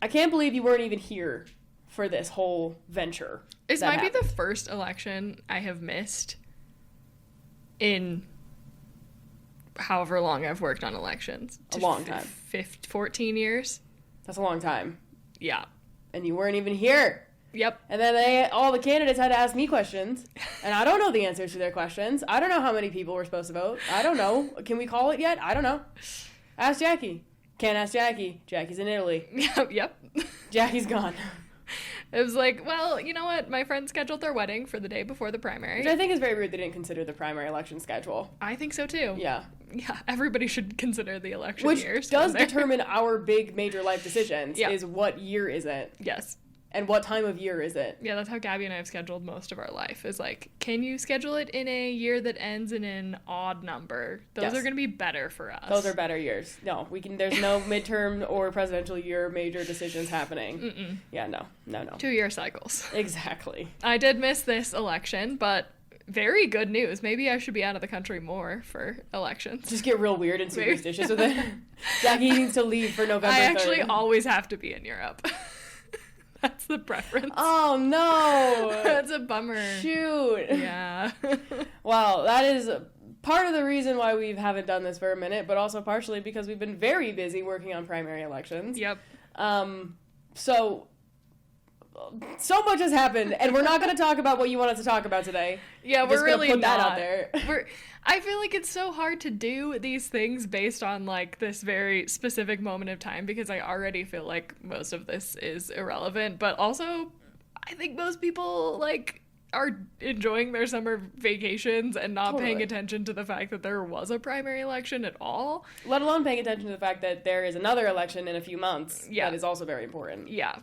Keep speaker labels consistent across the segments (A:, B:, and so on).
A: I can't believe you weren't even here for this whole venture.
B: This might be the first election I have missed in however long I've worked on elections.
A: A long time.
B: 14 years.
A: That's a long time.
B: Yeah.
A: And you weren't even here.
B: Yep.
A: And then all the candidates had to ask me questions, and I don't know the answers to their questions. I don't know how many people were supposed to vote. I don't know. Can we call it yet? I don't know. Ask Jackie. Can't ask Jackie. Jackie's in Italy.
B: Yep.
A: Jackie's gone.
B: It was like, well, you know what? My friend scheduled their wedding for the day before the primary.
A: Which I think is very rude they didn't consider the primary election schedule.
B: I think so too.
A: Yeah.
B: Yeah, everybody should consider the election
A: Which
B: years.
A: does determine our big major life decisions,
B: Yeah.
A: is what year is it?
B: Yes.
A: And what time of year is it?
B: Yeah, that's how Gabby and I have scheduled most of our life, is like, can you schedule it in a year that ends in an odd number? Those are going to be better for us.
A: Those are better years. No, there's no midterm or presidential year major decisions happening.
B: Mm-mm.
A: Yeah, no.
B: 2-year cycles.
A: Exactly.
B: I did miss this election, but very good news. Maybe I should be out of the country more for elections.
A: Just get real weird and superstitious with it. Jackie needs to leave for November 3rd.
B: I actually always have to be in Europe. That's the preference.
A: Oh, no.
B: That's a bummer.
A: Shoot.
B: Yeah.
A: Well, that is part of the reason why we haven't done this for a minute, but also partially because we've been very busy working on primary elections.
B: Yep.
A: So much has happened, and we're not going to talk about what you want us to talk about today.
B: Yeah, we're really
A: put
B: not.
A: That out there.
B: I feel like it's so hard to do these things based on like this very specific moment of time, because I already feel like most of this is irrelevant, but also I think most people like are enjoying their summer vacations and not paying attention to the fact that there was a primary election at all.
A: Let alone paying attention to the fact that there is another election in a few months.
B: Yeah.
A: That is also very important.
B: Yeah.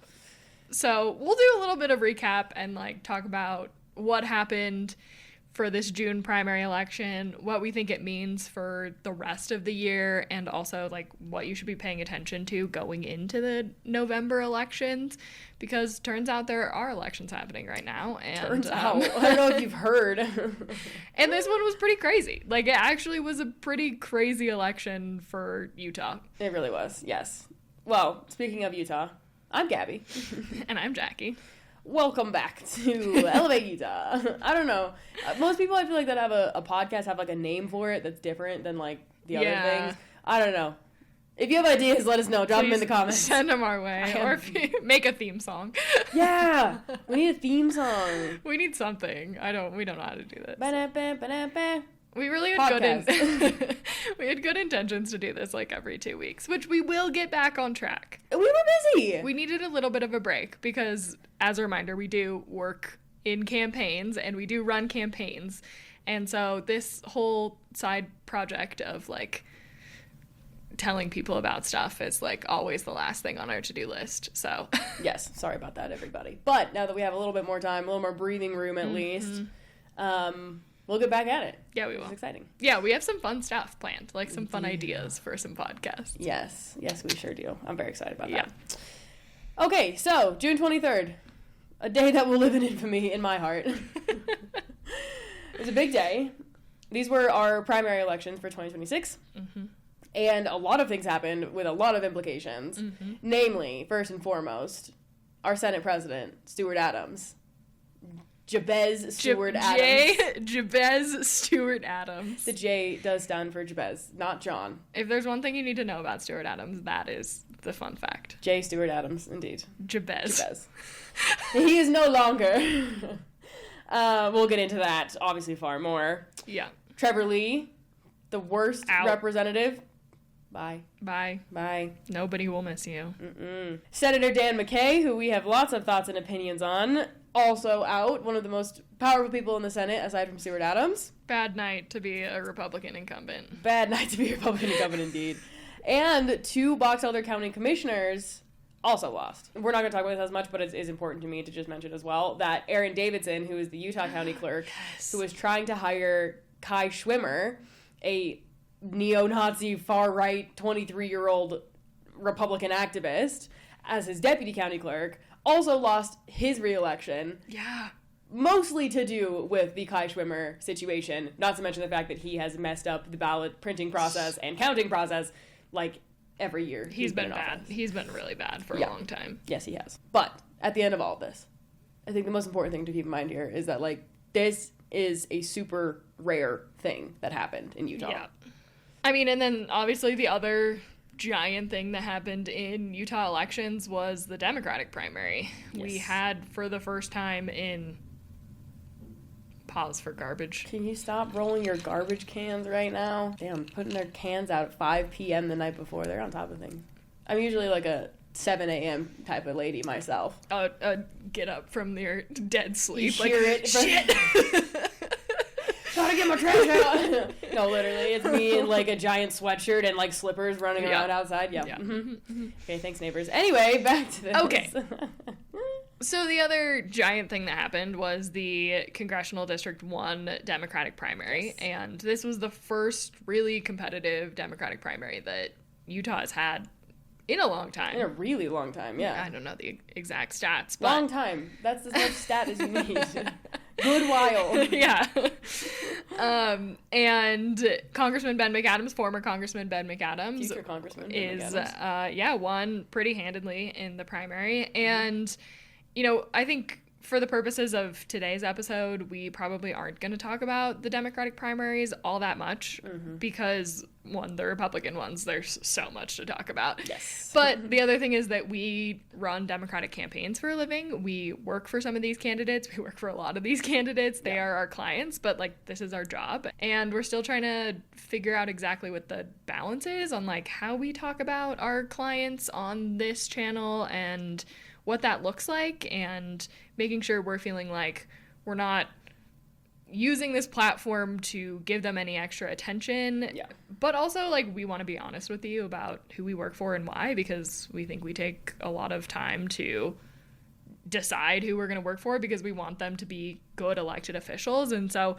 B: So we'll do a little bit of recap and like talk about what happened for this June primary election, what we think it means for the rest of the year, and also like what you should be paying attention to going into the November elections, because turns out there are elections happening right now. And
A: turns out. I don't know if you've heard.
B: And this one was pretty crazy. Like, it actually was a pretty crazy election for Utah.
A: It really was, yes. Well, speaking of Utah, I'm Gabby.
B: And I'm Jackie.
A: Welcome back to Elevate Utah. I don't know. Most people I feel like that have a podcast have like a name for it that's different than like the other things. I don't know. If you have ideas, let us know. Drop them in the comments.
B: Send them our way. Or if you make a theme song.
A: Yeah. We need a theme song.
B: We need something. We don't know how to do this.
A: Ba-da-ba-ba-da-ba.
B: We really had we had good intentions to do this like every 2 weeks, which we will get back on track.
A: We were busy.
B: We needed a little bit of a break because, as a reminder, we do work in campaigns and we do run campaigns. And so this whole side project of like telling people about stuff is like always the last thing on our to-do list. So
A: yes, sorry about that, everybody. But now that we have a little bit more time, a little more breathing room at least, we'll get back at it.
B: Yeah, we will.
A: It's exciting.
B: Yeah, we have some fun stuff planned, like some fun ideas for some podcasts.
A: Yes, we sure do. I'm very excited about
B: that.
A: Okay, so June 23rd, a day that will live in infamy in my heart. It's a big day. These were our primary elections for 2026. Mm-hmm. And a lot of things happened with a lot of implications. Mm-hmm. Namely, first and foremost, our Senate President, Stuart Adams. Jabez Stuart Adams.
B: Jabez Stuart Adams.
A: The J does stand for Jabez, not John.
B: If there's one thing you need to know about Stuart Adams, that is the fun fact.
A: J. Stuart Adams, indeed.
B: Jabez.
A: He is no longer. We'll get into that, obviously, far more.
B: Yeah.
A: Trevor Lee, the worst representative. Bye.
B: Nobody will miss you.
A: Mm-mm. Senator Dan McKay, who we have lots of thoughts and opinions on, also out. One of the most powerful people in the Senate, aside from Stuart Adams.
B: Bad night to be a Republican incumbent.
A: Indeed. And 2 Box Elder County commissioners also lost. We're not going to talk about this as much, but it is important to me to just mention as well that Aaron Davidson, who is the Utah County Clerk, who was trying to hire Kai Schwimmer, a neo-Nazi, far-right, 23-year-old Republican activist, as his deputy county clerk, also lost his re-election.
B: Yeah.
A: Mostly to do with the Kai Schwimmer situation, not to mention the fact that he has messed up the ballot printing process and counting process, like, every year.
B: He's been bad. He's been really bad for a long time.
A: Yes, he has. But at the end of all of this, I think the most important thing to keep in mind here is that, like, this is a super rare thing that happened in Utah.
B: Yeah. I mean, and then obviously the other giant thing that happened in Utah elections was the Democratic primary. Yes. We had, for the first time in... Pause for garbage.
A: Can you stop rolling your garbage cans right now? Damn, putting their cans out at 5 p.m. the night before. They're on top of things. I'm usually like a 7 a.m. type of lady myself.
B: Get up from your dead sleep.
A: You hear it. Shit! Gotta get my trash out. No, literally, it's me in like a giant sweatshirt and like slippers running around outside. Yeah. Mm-hmm. Okay, thanks, neighbors. Anyway, back to this.
B: Okay. So the other giant thing that happened was the Congressional District 1 Democratic primary. Yes. And this was the first really competitive Democratic primary that Utah has had in a long time.
A: In a really long time, yeah.
B: I don't know the exact stats, but...
A: Long time. That's as much stat as you need. Good while.
B: Yeah. And Congressman Ben McAdams, former Congressman Ben McAdams...
A: Future Congressman Ben
B: is,
A: McAdams.
B: Won pretty handedly in the primary. And... You know, I think for the purposes of today's episode, we probably aren't going to talk about the Democratic primaries all that much because, one, the Republican ones, there's so much to talk about.
A: Yes.
B: But the other thing is that we run Democratic campaigns for a living. We work for some of these candidates. We work for a lot of these candidates. They are our clients, but, like, this is our job. And we're still trying to figure out exactly what the balance is on, like, how we talk about our clients on this channel and what that looks like, and making sure we're feeling like we're not using this platform to give them any extra attention.
A: Yeah.
B: But also, like, we want to be honest with you about who we work for and why, because we think we take a lot of time to decide who we're going to work for because we want them to be good elected officials. And so,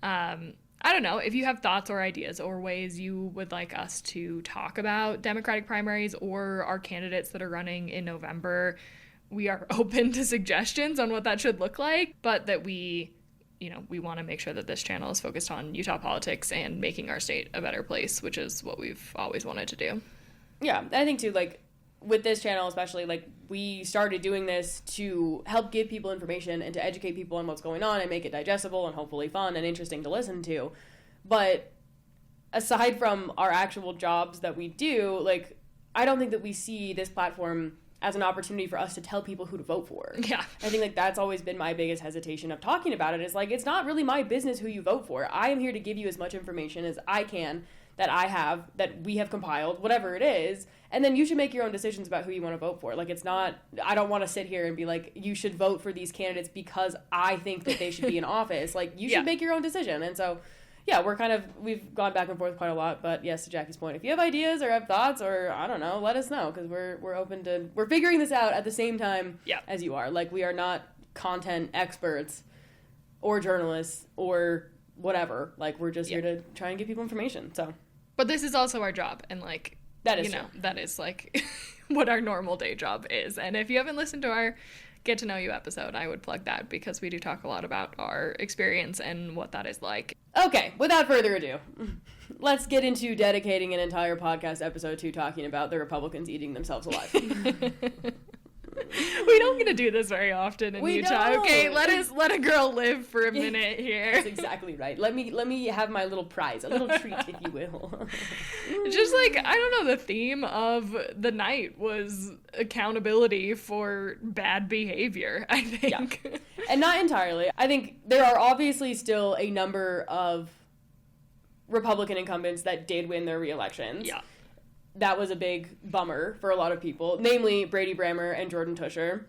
B: I don't know, if you have thoughts or ideas or ways you would like us to talk about Democratic primaries or our candidates that are running in November, we are open to suggestions on what that should look like, but that we want to make sure that this channel is focused on Utah politics and making our state a better place, which is what we've always wanted to do.
A: Yeah, I think too, like, with this channel especially, like, we started doing this to help give people information and to educate people on what's going on and make it digestible and hopefully fun and interesting to listen to. But aside from our actual jobs that we do, like, I don't think that we see this platform as an opportunity for us to tell people who to vote for.
B: Yeah.
A: I think, like, that's always been my biggest hesitation of talking about it, is, like, it's not really my business who you vote for. I am here to give you as much information as I can that we have compiled, whatever it is, and then you should make your own decisions about who you want to vote for. Like, it's not, I don't want to sit here and be like, you should vote for these candidates because I think that they should be in office. Like, you should make your own decision. And so, yeah, we've gone back and forth quite a lot, but yes, to Jackie's point, if you have ideas or have thoughts or, I don't know, let us know, because we're open to, we're figuring this out at the same time as you are. Like, we are not content experts or journalists or whatever. Like, we're just here to try and give people information, so.
B: But this is also our job, and, like,
A: that is
B: that is, like, what our normal day job is. And if you haven't listened to our Get to Know You episode, I would plug that, because we do talk a lot about our experience and what that is like.
A: Okay, without further ado, let's get into dedicating an entire podcast episode to talking about the Republicans eating themselves alive.
B: We don't get to do this very often in Utah.
A: Don't.
B: Okay, let a girl live for a minute here.
A: That's exactly right. Let me have my little prize, a little treat, if you will.
B: Just, like, I don't know, the theme of the night was accountability for bad behavior, I think.
A: Yeah. And not entirely. I think there are obviously still a number of Republican incumbents that did win their re-elections.
B: Yeah.
A: That was a big bummer for a lot of people, namely Brady Brammer and Jordan Tusher,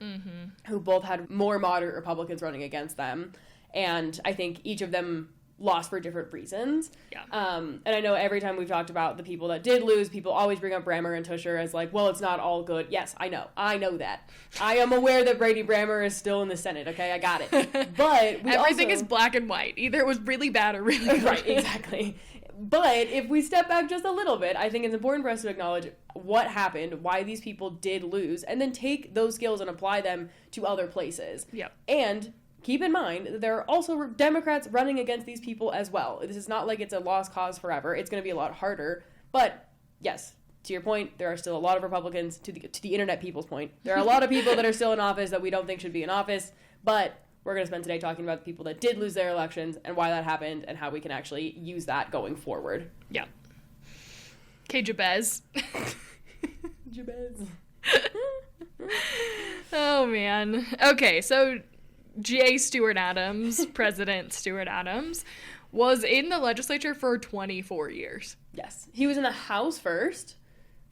A: who both had more moderate Republicans running against them. And I think each of them lost for different reasons.
B: Yeah.
A: And I know every time we've talked about the people that did lose, people always bring up Brammer and Tusher as like, well, it's not all good. Yes, I know that. I am aware that Brady Brammer is still in the Senate, okay? I got it. But
B: everything is black and white. Either it was really bad or really good.
A: Right, exactly. But if we step back just a little bit, I think it's important for us to acknowledge what happened, why these people did lose, and then take those skills and apply them to other places.
B: Yep.
A: And keep in mind that there are also Democrats running against these people as well. This is not like it's a lost cause forever. It's going to be a lot harder. But yes, to your point, there are still a lot of Republicans, to the internet people's point, there are a lot of people that are still in office that we don't think should be in office, but we're going to spend today talking about the people that did lose their elections and why that happened and how we can actually use that going forward.
B: Yeah. Okay, Jabez.
A: Jabez.
B: Oh, man. Okay, so J. Stewart Adams, President Stewart Adams, was in the legislature for 24 years.
A: Yes. He was in the House first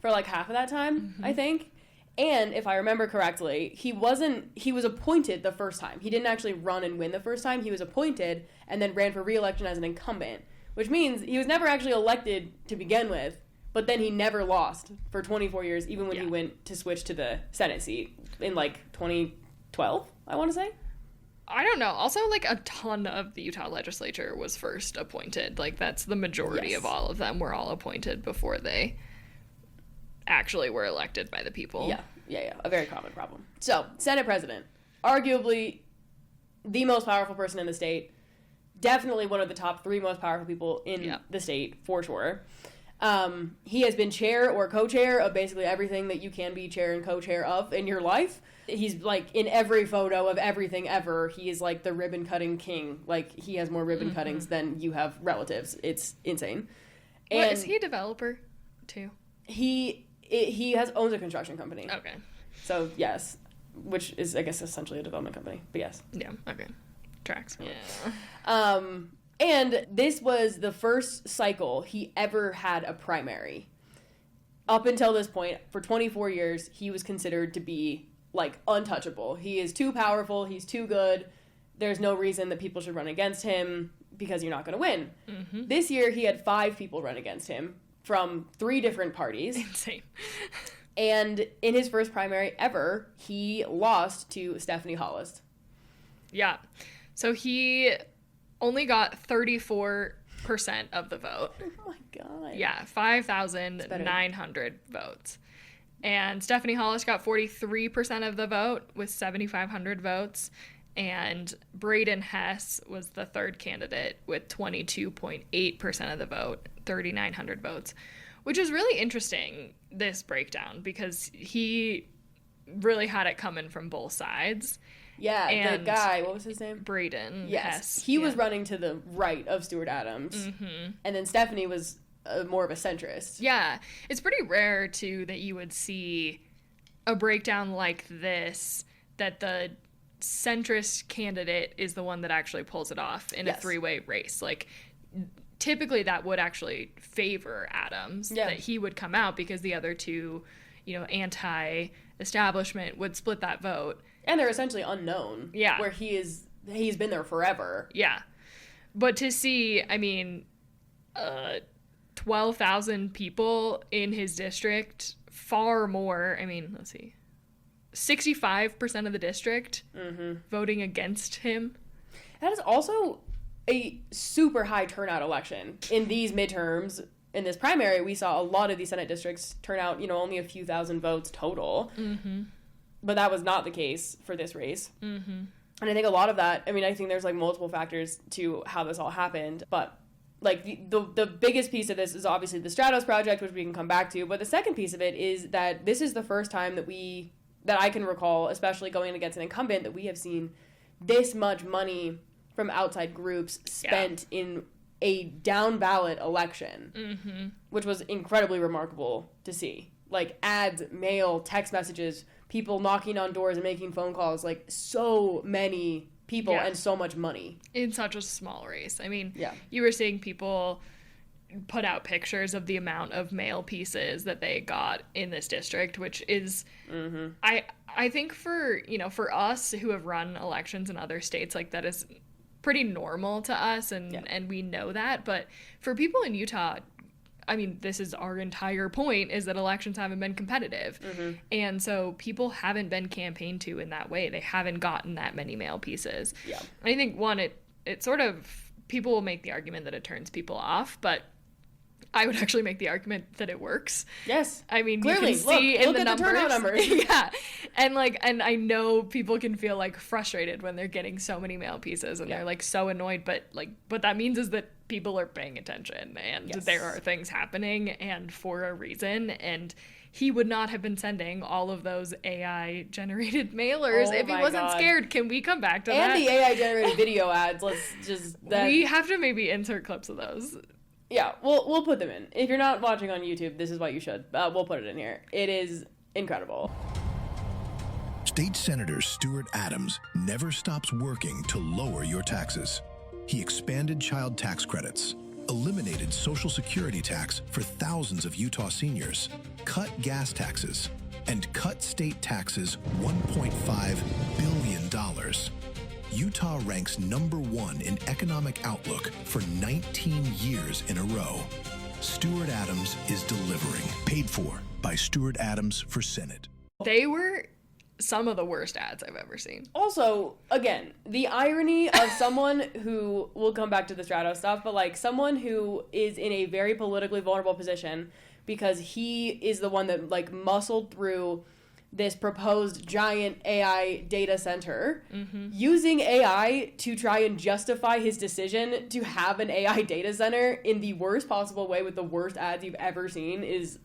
A: for like half of that time, I think. And if I remember correctly, he was appointed the first time. He didn't actually run and win the first time. He was appointed and then ran for re-election as an incumbent, which means he was never actually elected to begin with, but then he never lost for 24 years, even when he went to switch to the Senate seat in like 2012, I want to say.
B: I don't know. Also, like, a ton of the Utah legislature was first appointed. Like, that's the majority of all of them were all appointed before they actually were elected by the people.
A: Yeah. A very common problem. So, Senate president, arguably the most powerful person in the state, definitely one of the top 3 most powerful people in the state, for sure. He has been chair or co-chair of basically everything that you can be chair and co-chair of in your life. He's, like, in every photo of everything ever. He is, like, the ribbon-cutting king. Like, he has more ribbon cuttings than you have relatives. It's insane.
B: And is he a developer, too?
A: He owns a construction company.
B: Okay.
A: So, yes. Which is, I guess, essentially a development company. But, yes.
B: Yeah, okay. Tracks.
A: Yeah. And this was the first cycle he ever had a primary. Up until this point, for 24 years, he was considered to be, like, untouchable. He is too powerful. He's too good. There's no reason that people should run against him because you're not going to win. Mm-hmm. This year, he had 5 people run against him from 3 different parties.
B: Insane.
A: And in his first primary ever, he lost to Stephanie Hollis.
B: Yeah. So he only got 34% of the vote.
A: Oh my God.
B: Yeah, 5,900 votes. And Stephanie Hollis got 43% of the vote with 7,500 votes. And Braden Hess was the third candidate with 22.8% of the vote, 3,900 votes, which is really interesting, this breakdown, because he really had it coming from both sides.
A: Yeah,
B: and
A: the guy, what was his name?
B: Braden
A: Hess.
B: Hess.
A: He was running to the right of Stewart Adams. Mm-hmm. And then Stephanie was more of a centrist.
B: Yeah. It's pretty rare, too, that you would see a breakdown like this, that the centrist candidate is the one that actually pulls it off in a 3-way race. Like, typically that would actually favor Adams, that he would come out, because the other two, anti-establishment would split that vote.
A: And they're essentially unknown.
B: Yeah.
A: Where he's been there forever.
B: Yeah. But to see, 12,000 people in his district, far more, let's see, 65% of the district voting against him.
A: That is also a super high turnout election. In these midterms, in this primary, we saw a lot of these Senate districts turn out, only a few thousand votes total. Mm-hmm. But that was not the case for this race. Mm-hmm. And I think a lot of that, I think there's, multiple factors to how this all happened. But, the biggest piece of this is obviously the Stratos project, which we can come back to. But the second piece of it is that this is the first time that I can recall, especially going against an incumbent, that we have seen this much money from outside groups spent in a down-ballot election, which was incredibly remarkable to see. Ads, mail, text messages, people knocking on doors and making phone calls, so many people and so much money.
B: In such a small race. You were seeing people put out pictures of the amount of mail pieces that they got in this district, which is, I think for us who have run elections in other states, that is pretty normal to us, and we know that. But for people in Utah, this is our entire point, is that elections haven't been competitive. Mm-hmm. And so people haven't been campaigned to in that way. They haven't gotten that many mail pieces. Yeah. I think, one, it sort of, people will make the argument that it turns people off, but I would actually make the argument that it works.
A: Yes.
B: I mean,
A: clearly,
B: you can see in
A: look
B: the
A: at
B: numbers.
A: The turnout numbers.
B: Yeah. And I know people can feel like frustrated when they're getting so many mail pieces and they're like so annoyed, but like what that means is that people are paying attention and there are things happening and for a reason. And he would not have been sending all of those AI generated mailers if he wasn't scared. Can we come back to that?
A: And the AI generated video ads. Let's just
B: we have to maybe insert clips of those.
A: Yeah, we'll put them in. If you're not watching on YouTube, this is what you should. We'll put it in here. It is incredible.
C: State Senator Stuart Adams never stops working to lower your taxes. He expanded child tax credits, eliminated Social Security tax for thousands of Utah seniors, cut gas taxes, and cut state taxes $1.5 billion. Utah ranks #1 in economic outlook for 19 years in a row. Stuart Adams is delivering. Paid for by Stuart Adams for Senate.
B: They were some of the worst ads I've ever seen.
A: Also, again, the irony of someone who, we'll come back to the Stratos stuff, but like someone who is in a very politically vulnerable position because he is the one that like muscled through this proposed giant AI data center, using AI to try and justify his decision to have an AI data center in the worst possible way with the worst ads you've ever seen is...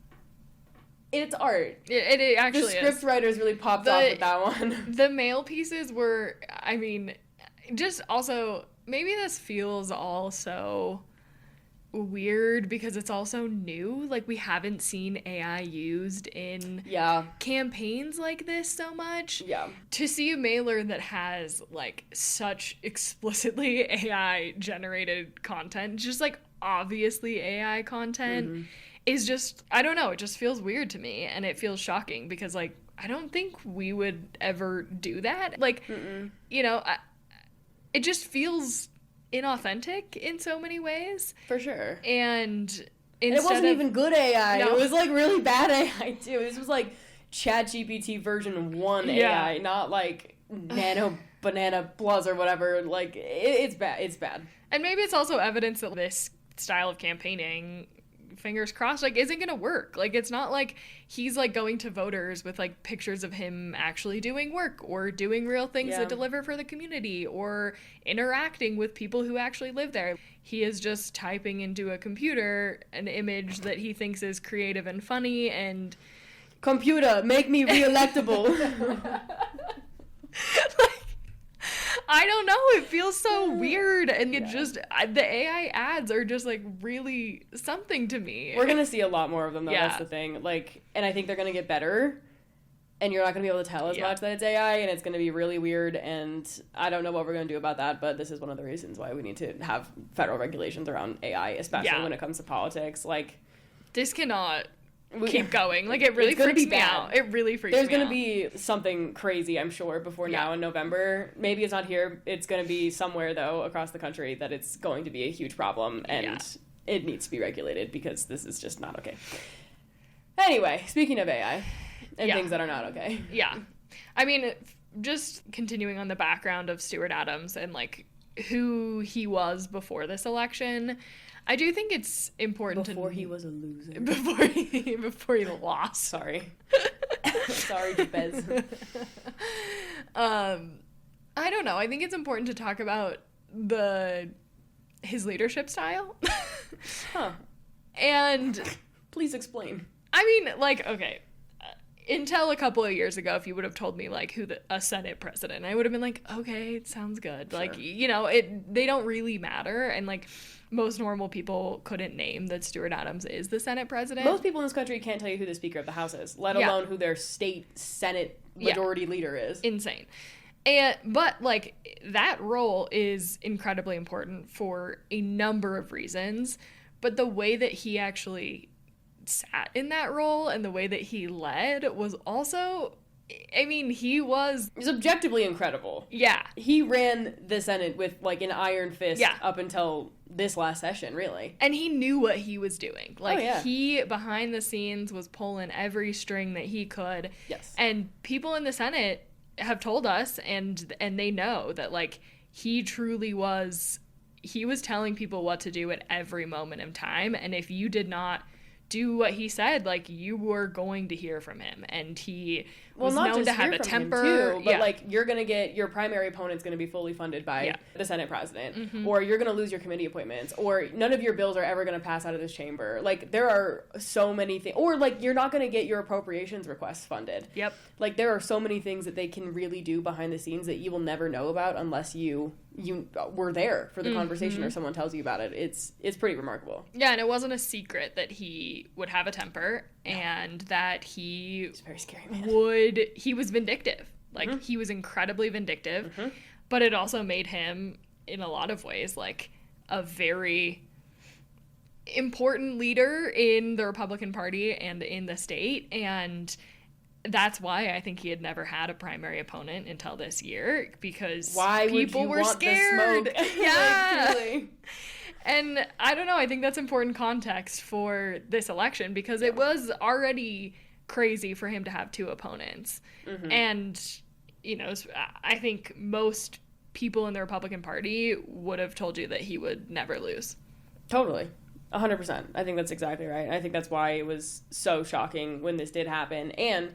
A: It's art.
B: It actually is.
A: The script writers really popped off with that one.
B: The mail pieces were, I mean, just also, maybe this feels all so weird because it's also new. Like, we haven't seen AI used in campaigns like this so much.
A: Yeah.
B: To see a mailer that has, like, such explicitly AI-generated content, just, like, obviously AI content, is just, I don't know, it just feels weird to me, and it feels shocking because, like, I don't think we would ever do that. Like, you know, it just feels inauthentic in so many ways.
A: For sure.
B: And
A: it wasn't even good AI.
B: No.
A: It was, like, really bad AI, too. This was, like, ChatGPT version 1 AI, not, like, Nano Banana Plus or whatever. Like, it's bad. It's bad.
B: And maybe it's also evidence that this style of campaigning, fingers crossed, like, isn't gonna work. Like, it's not like he's like going to voters with like pictures of him actually doing work or doing real things that deliver for the community or interacting with people who actually live there. He is just typing into a computer an image that he thinks is creative and funny and
A: computer, make me re-electable.
B: I don't know. It feels so weird. And it just, the AI ads are just like really something to me.
A: We're going to see a lot more of them though.
B: Yeah.
A: That's the thing. Like, and I think they're going to get better and you're not going to be able to tell as much that it's AI and it's going to be really weird. And I don't know what we're going to do about that, but this is one of the reasons why we need to have federal regulations around AI, especially when it comes to politics. Like,
B: this cannot keep going. Like, it really freaks me out. It really freaks me out.
A: There's going to be something crazy, I'm sure, before now in November. Maybe it's not here. It's going to be somewhere, though, across the country that it's going to be a huge problem, and it needs to be regulated because this is just not okay. Anyway, speaking of AI and things that are not okay.
B: Yeah. I mean, just continuing on the background of Stuart Adams and, like, who he was before this election, I do think it's important
A: before he was a loser.
B: Before he lost.
A: Sorry. Sorry, Bez.
B: I don't know. I think it's important to talk about his leadership style. And
A: please explain.
B: I mean, like, okay, until a couple of years ago, if you would have told me, like, a Senate president, I would have been like, okay, it sounds good. Sure. Like, you know, they don't really matter. And, like, most normal people couldn't name that Stuart Adams is the Senate president.
A: Most people in this country can't tell you who the Speaker of the House is, let alone who their state Senate majority leader is.
B: Insane. But, like, that role is incredibly important for a number of reasons. But the way that he actually sat in that role and the way that he led was also, I mean, he was
A: objectively incredible.
B: Yeah.
A: He ran the Senate with, like, an iron fist up until this last session, really.
B: And he knew what he was doing. Like, he, behind the scenes, was pulling every string that he could.
A: Yes.
B: And people in the Senate have told us, and they know that, like, he truly was he was telling people what to do at every moment of time. And if you did not do what he said, like, you were going to hear from him. And he was known to have a temper.
A: Too, but like, you're going to get, your primary opponent's going to be fully funded by the Senate president, or you're going to lose your committee appointments, or none of your bills are ever going to pass out of this chamber. Like, there are so many things, or like, you're not going to get your appropriations requests funded.
B: Yep.
A: Like, there are so many things that they can really do behind the scenes that you will never know about unless you were there for the conversation or someone tells you about it. It's pretty remarkable.
B: Yeah, and it wasn't a secret that he would have a temper and that
A: He's a very scary man.
B: He was vindictive. Like, he was incredibly vindictive, but it also made him, in a lot of ways, like, a very important leader in the Republican Party and in the state. And that's why I think he had never had a primary opponent until this year, because people were scared. Yeah.
A: Like, really?
B: And I don't know, I think that's important context for this election, because it was already crazy for him to have two opponents. And, you know, I think most people in the Republican Party would have told you that he would never lose.
A: Totally. 100%. I think that's exactly right. I think that's why it was so shocking when this did happen. And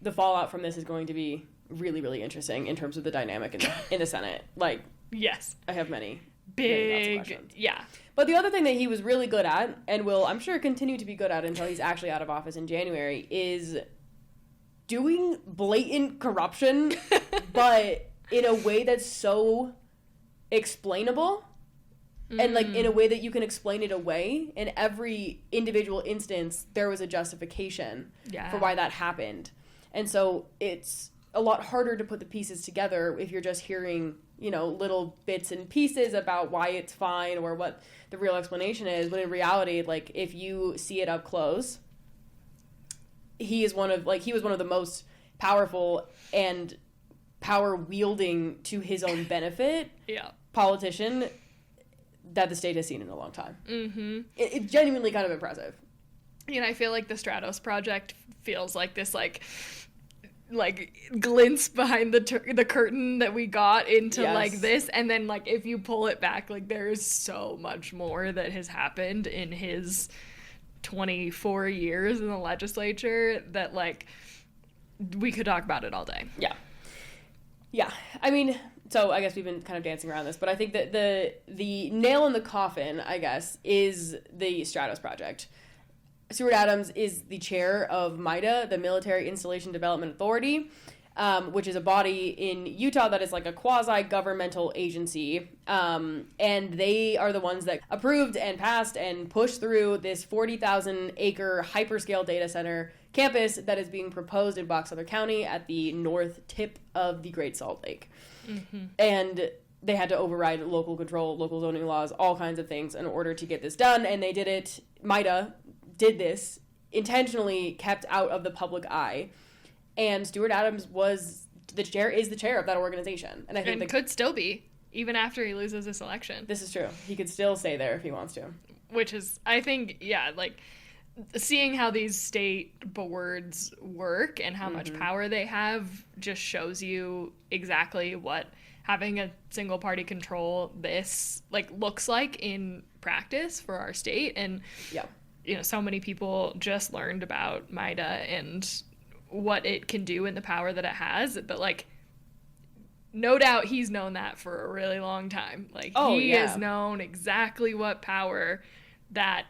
A: the fallout from this is going to be really, really interesting in terms of the dynamic in the Senate. Like,
B: yes,
A: I have many
B: big, yeah.
A: But the other thing that he was really good at, and will, I'm sure, continue to be good at until he's actually out of office in January, is doing blatant corruption, but in a way that's so explainable. And, like, in a way that you can explain it away. In every individual instance, there was a justification for why that happened. And so it's a lot harder to put the pieces together if you're just hearing, you know, little bits and pieces about why it's fine or what the real explanation is. When in reality, like, if you see it up close, he was one of the most powerful and power-wielding to his own benefit politician that the state has seen in a long time. It's genuinely kind of impressive.
B: And I feel like the Stratos project feels like this, like glimpse behind the curtain that we got into like this, and then, like, if you pull it back, like, there is so much more that has happened in his 24 years in the legislature that, like, we could talk about it all day.
A: Yeah. I mean, so I guess we've been kind of dancing around this, but I think that the nail in the coffin, I guess, is the Stratos project. Stuart Adams is the chair of MIDA, the Military Installation Development Authority, which is a body in Utah that is like a quasi-governmental agency. And they are the ones that approved and passed and pushed through this 40,000-acre hyperscale data center campus that is being proposed in Box Elder County at the north tip of the Great Salt Lake. And they had to override local control, local zoning laws, all kinds of things in order to get this done. And they did it. MIDA did this, intentionally kept out of the public eye. And Stuart Adams is the chair of that organization. And I think
B: could still be, even after he loses this election.
A: This is true. He could still stay there if he wants to.
B: Which is, I think, like, seeing how these state boards work and how much power they have just shows you exactly what having a single party control this, like, looks like in practice for our state. And you know, so many people just learned about MIDA and what it can do and the power that it has, but, like, no doubt he's known that for a really long time. Like, he has known exactly what power that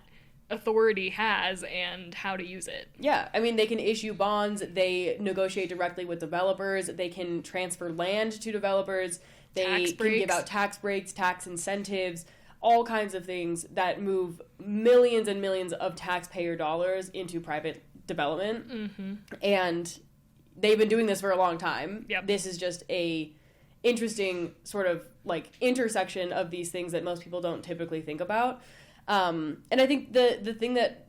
B: authority has and how to use it. Yeah,
A: I mean, they can issue bonds, they negotiate directly with developers, they can transfer land to developers, they can give out tax breaks, tax incentives, all kinds of things that move millions and millions of taxpayer dollars into private development. And they've been doing this for a long time. This is just a interesting sort of, like, intersection of these things that most people don't typically think about. And I think the thing that,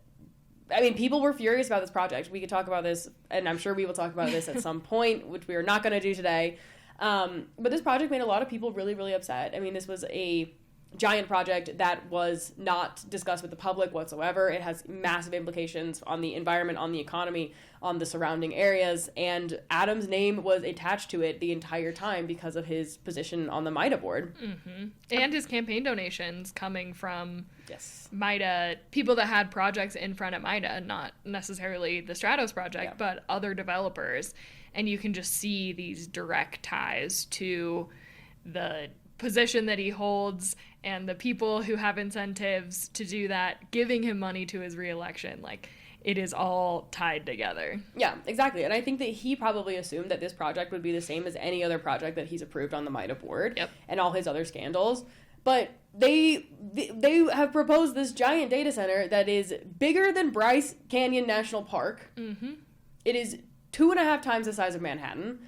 A: I mean, people were furious about this project. We could talk about this, and I'm sure we will talk about this at some point, which we are not going to do today. But this project made a lot of people really, really upset. I mean, this was a giant project that was not discussed with the public whatsoever. It has massive implications on the environment, on the economy, on the surrounding areas, and Adams' name was attached to it the entire time because of his position on the MIDA board.
B: Mm-hmm. And his campaign donations coming from
A: Yes.
B: MIDA, people that had projects in front of MIDA, not necessarily the Stratos project,
A: Yeah.
B: but other developers. And you can just see these direct ties to the position that he holds and the people who have incentives to do that, giving him money to his reelection. Like, it is all tied together.
A: Yeah, exactly. And I think that he probably assumed that this project would be the same as any other project that he's approved on the MIDA board.
B: Yep.
A: And all his other scandals. But they have proposed this giant data center that is bigger than Bryce Canyon National Park.
B: Mm-hmm.
A: It is 2.5 times the size of Manhattan.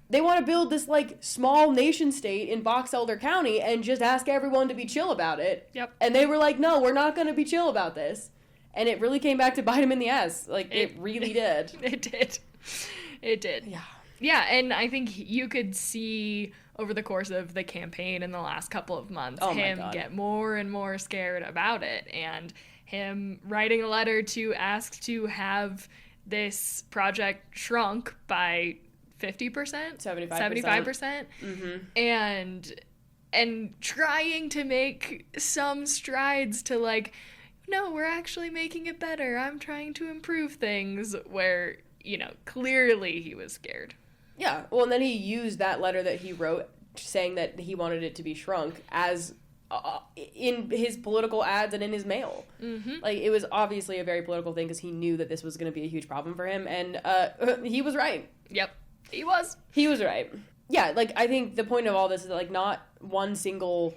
A: They want to build this, like, small nation state in Box Elder County and just ask everyone to be chill about it.
B: Yep.
A: And they were like, no, we're not going to be chill about this. And it really came back to bite him in the ass. Like, it really did.
B: It did. It did.
A: Yeah.
B: Yeah, and I think you could see over the course of the campaign in the last couple of months him get more and more scared about it, and him writing a letter to ask to have this project shrunk by 50%? 75%. Mm-hmm. And trying to make some strides to, like, no, we're actually making it better. I'm trying to improve things, where, you know, clearly he was scared.
A: Yeah. Well, and then he used that letter that he wrote saying that he wanted it to be shrunk as in his political ads and in his mail.
B: Mm-hmm.
A: Like, it was obviously a very political thing because he knew that this was going to be a huge problem for him. And he was right.
B: Yep. He was.
A: He was right. Yeah, like, I think the point of all this is that, like, not one single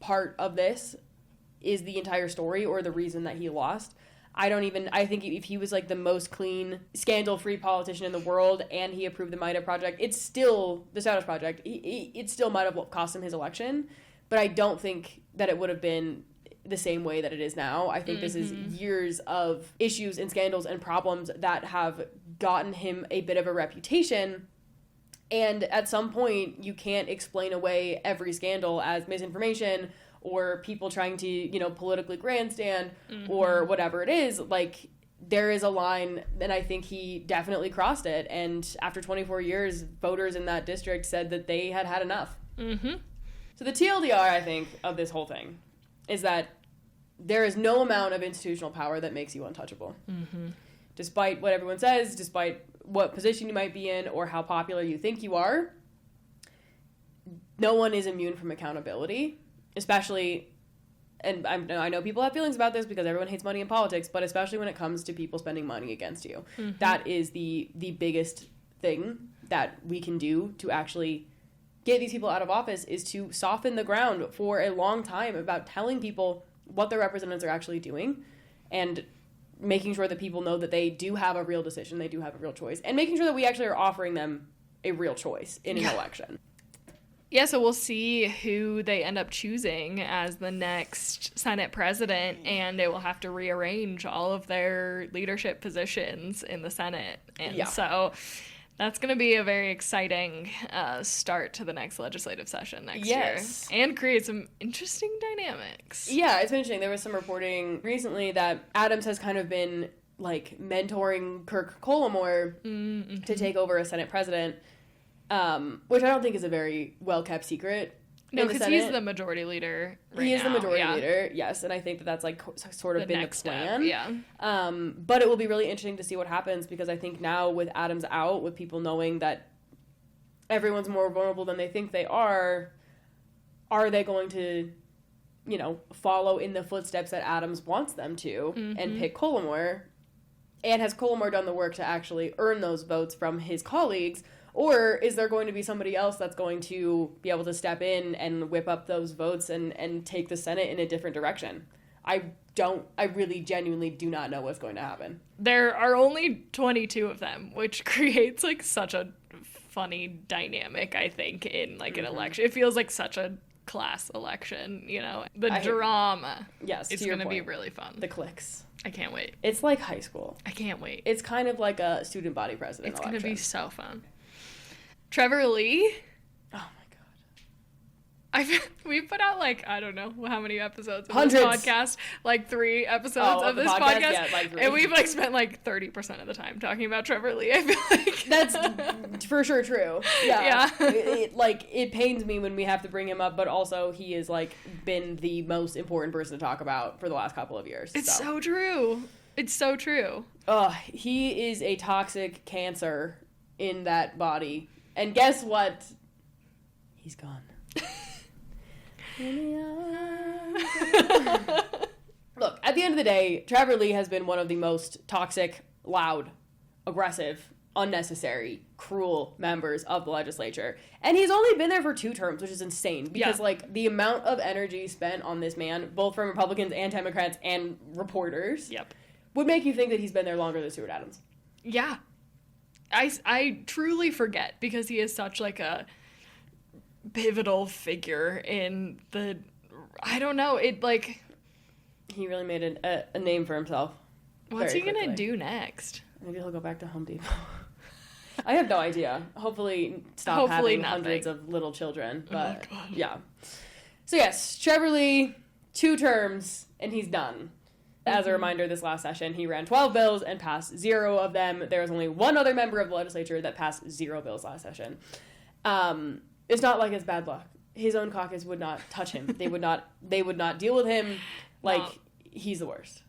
A: part of this is the entire story or the reason that he lost. I think if he was, like, the most clean, scandal-free politician in the world and he approved the MIDA project, it's still the Stratos project. It still might have cost him his election, but I don't think that it would have been the same way that it is now. I think this is years of issues and scandals and problems that have gotten him a bit of a reputation. And at some point, you can't explain away every scandal as misinformation or people trying to, you know, politically grandstand or whatever it is. Like, there is a line, and I think he definitely crossed it. And after 24 years, voters in that district said that they had had enough.
B: Mm-hmm.
A: So the TLDR, I think, of this whole thing is that there is no amount of institutional power that makes you untouchable.
B: Mm-hmm.
A: Despite what everyone says, despite what position you might be in or how popular you think you are, no one is immune from accountability, especially, and I know people have feelings about this because everyone hates money in politics, but especially when it comes to people spending money against you. Mm-hmm. That is the biggest thing that we can do to actually get these people out of office, is to soften the ground for a long time about telling people what their representatives are actually doing and making sure that people know that they do have a real decision, they do have a real choice, and making sure that we actually are offering them a real choice in an election.
B: Yeah, so we'll see who they end up choosing as the next Senate president, and they will have to rearrange all of their leadership positions in the Senate. And so that's going to be a very exciting start to the next legislative session next year. And create some interesting dynamics.
A: Yeah, it's been interesting. There was some reporting recently that Adams has kind of been, like, mentoring Kirk Collimore to take over as Senate president, which I don't think is a very well-kept secret.
B: No, because he's the majority leader right now.
A: He is the majority leader, yes, and I think that that's, like, sort of been the plan.
B: Step,
A: but it will be really interesting to see what happens, because I think now with Adams out, with people knowing that everyone's more vulnerable than they think they are they going to, you know, follow in the footsteps that Adams wants them to and pick Collimore? And has Collimore done the work to actually earn those votes from his colleagues? Or is there going to be somebody else that's going to be able to step in and whip up those votes and take the Senate in a different direction? I really genuinely do not know what's going to happen.
B: There are only 22 of them, which creates, like, such a funny dynamic, I think, in, like, an election. It feels like such a class election, you know? The drama.
A: Yes,
B: it's going to be really fun.
A: The cliques.
B: I can't wait.
A: It's like high school.
B: I can't wait.
A: It's kind of like a student body president election. It's
B: going to be so fun. Trevor Lee.
A: Oh my god.
B: We put out like, I don't know how many episodes of
A: Hundreds.
B: this podcast, like 3 episodes of this podcast,
A: Yeah, like 3.
B: and we've like spent like 30% of the time talking about Trevor Lee. I feel like
A: That's for sure true. Yeah.
B: Yeah.
A: It pains me when we have to bring him up, but also he has like been the most important person to talk about for the last couple of years.
B: It's so true. It's so true.
A: He is a toxic cancer in that body. And guess what? He's gone. Look, at the end of the day, Trevor Lee has been one of the most toxic, loud, aggressive, unnecessary, cruel members of the legislature. And he's only been there for 2 terms, which is insane. Because, like, the amount of energy spent on this man, both from Republicans and Democrats and reporters, would make you think that he's been there longer than Stuart Adams.
B: Yeah. I truly forget, because he is such, like, a pivotal figure in the, I don't know, it, like...
A: He really made a name for himself.
B: What's he gonna do next?
A: Maybe he'll go back to Home Depot. I have no idea. Hopefully having hundreds of little children. But yeah. So yes, Trevor Lee, 2 terms, and he's done. As a reminder, this last session, he ran 12 bills and passed 0 of them. There was only 1 other member of the legislature that passed 0 bills last session. It's not like it's bad luck. His own caucus would not touch him. They would not deal with him. Like, he's the worst.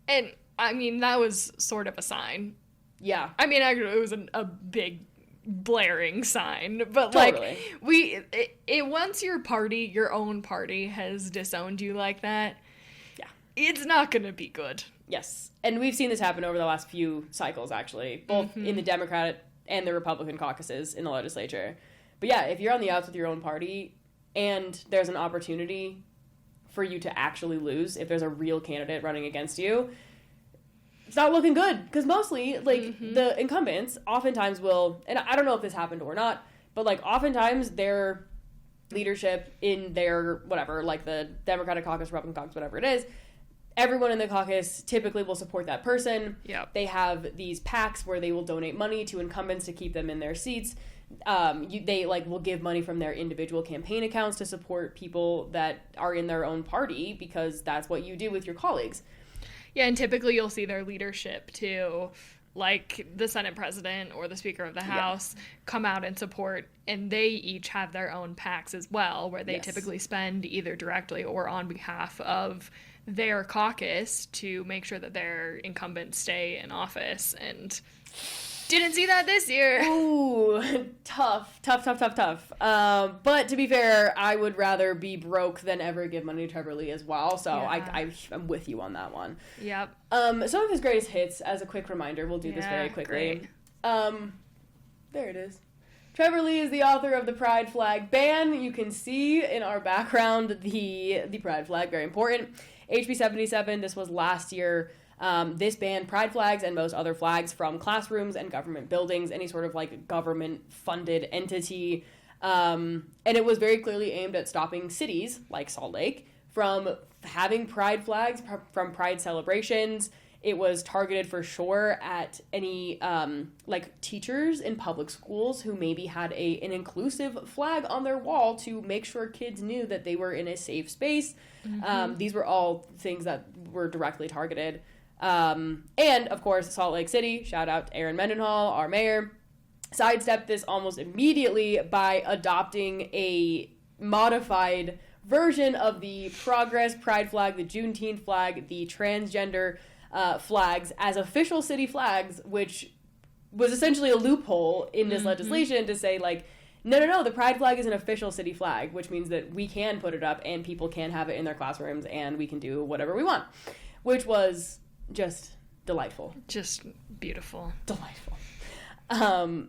A: And,
B: I mean, that was sort of a sign.
A: Yeah.
B: I mean, actually, it was a big, blaring sign. But,
A: totally.
B: like, once your own party has disowned you like that, it's not going to be good.
A: Yes. And we've seen this happen over the last few cycles, actually, both in the Democratic and the Republican caucuses in the legislature. But yeah, if you're on the outs with your own party and there's an opportunity for you to actually lose, if there's a real candidate running against you, it's not looking good. Because mostly, like, the incumbents oftentimes will, and I don't know if this happened or not, but, like, oftentimes their leadership in their, whatever, like the Democratic caucus, Republican caucus, whatever it is, everyone in the caucus typically will support that person.
B: Yep.
A: They have these PACs where they will donate money to incumbents to keep them in their seats. They like will give money from their individual campaign accounts to support people that are in their own party, because that's what you do with your colleagues.
B: Yeah, and typically you'll see their leadership too, like the Senate president or the Speaker of the House, come out and support, and they each have their own PACs as well, where they typically spend either directly or on behalf of their caucus to make sure that their incumbents stay in office, and didn't see that this year.
A: Ooh, tough. But to be fair, I would rather be broke than ever give money to Trevor Lee as well, so I'm with you on that one.
B: Yep.
A: Some of his greatest hits, as a quick reminder, we'll do this very quickly.
B: Great.
A: There it is. Trevor Lee is the author of the Pride Flag ban. You can see in our background the Pride Flag, very important. HB 77, this was last year. This banned pride flags and most other flags from classrooms and government buildings, any sort of like government-funded entity. And it was very clearly aimed at stopping cities like Salt Lake from having pride flags, from pride celebrations. It was targeted for sure at any like teachers in public schools who maybe had an inclusive flag on their wall to make sure kids knew that they were in a safe space. These were all things that were directly targeted. And of course, Salt Lake City, shout out to Aaron Mendenhall, our mayor, sidestepped this almost immediately by adopting a modified version of the Progress Pride flag, the Juneteenth flag, the transgender flags as official city flags, which was essentially a loophole in this legislation to say, like, no, the Pride flag is an official city flag, which means that we can put it up and people can have it in their classrooms and we can do whatever we want, which was just delightful.
B: Just beautiful.
A: Delightful.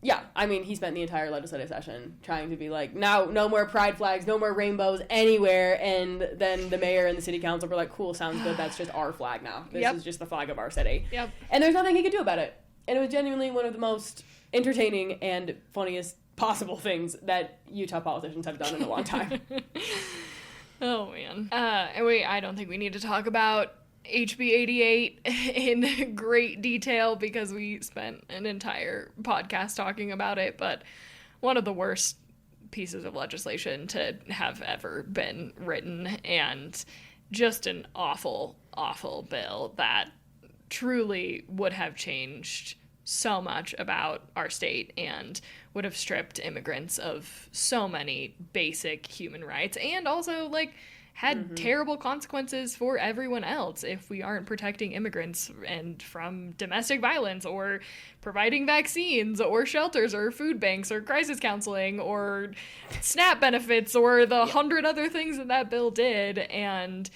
A: Yeah, I mean, he spent the entire legislative session trying to be like, no more pride flags, no more rainbows anywhere, and then the mayor and the city council were like, cool, sounds good, that's just our flag now. This is just the flag of our city.
B: Yep.
A: And there's nothing he could do about it. And it was genuinely one of the most entertaining and funniest possible things that Utah politicians have done in a long time.
B: Oh, man. Anyway, I don't think we need to talk about HB 88 in great detail because we spent an entire podcast talking about it, but one of the worst pieces of legislation to have ever been written, and just an awful, awful bill that truly would have changed so much about our state and would have stripped immigrants of so many basic human rights, and also like had terrible consequences for everyone else if we aren't protecting immigrants and from domestic violence, or providing vaccines or shelters or food banks or crisis counseling or SNAP benefits or the 100 other things that bill did. And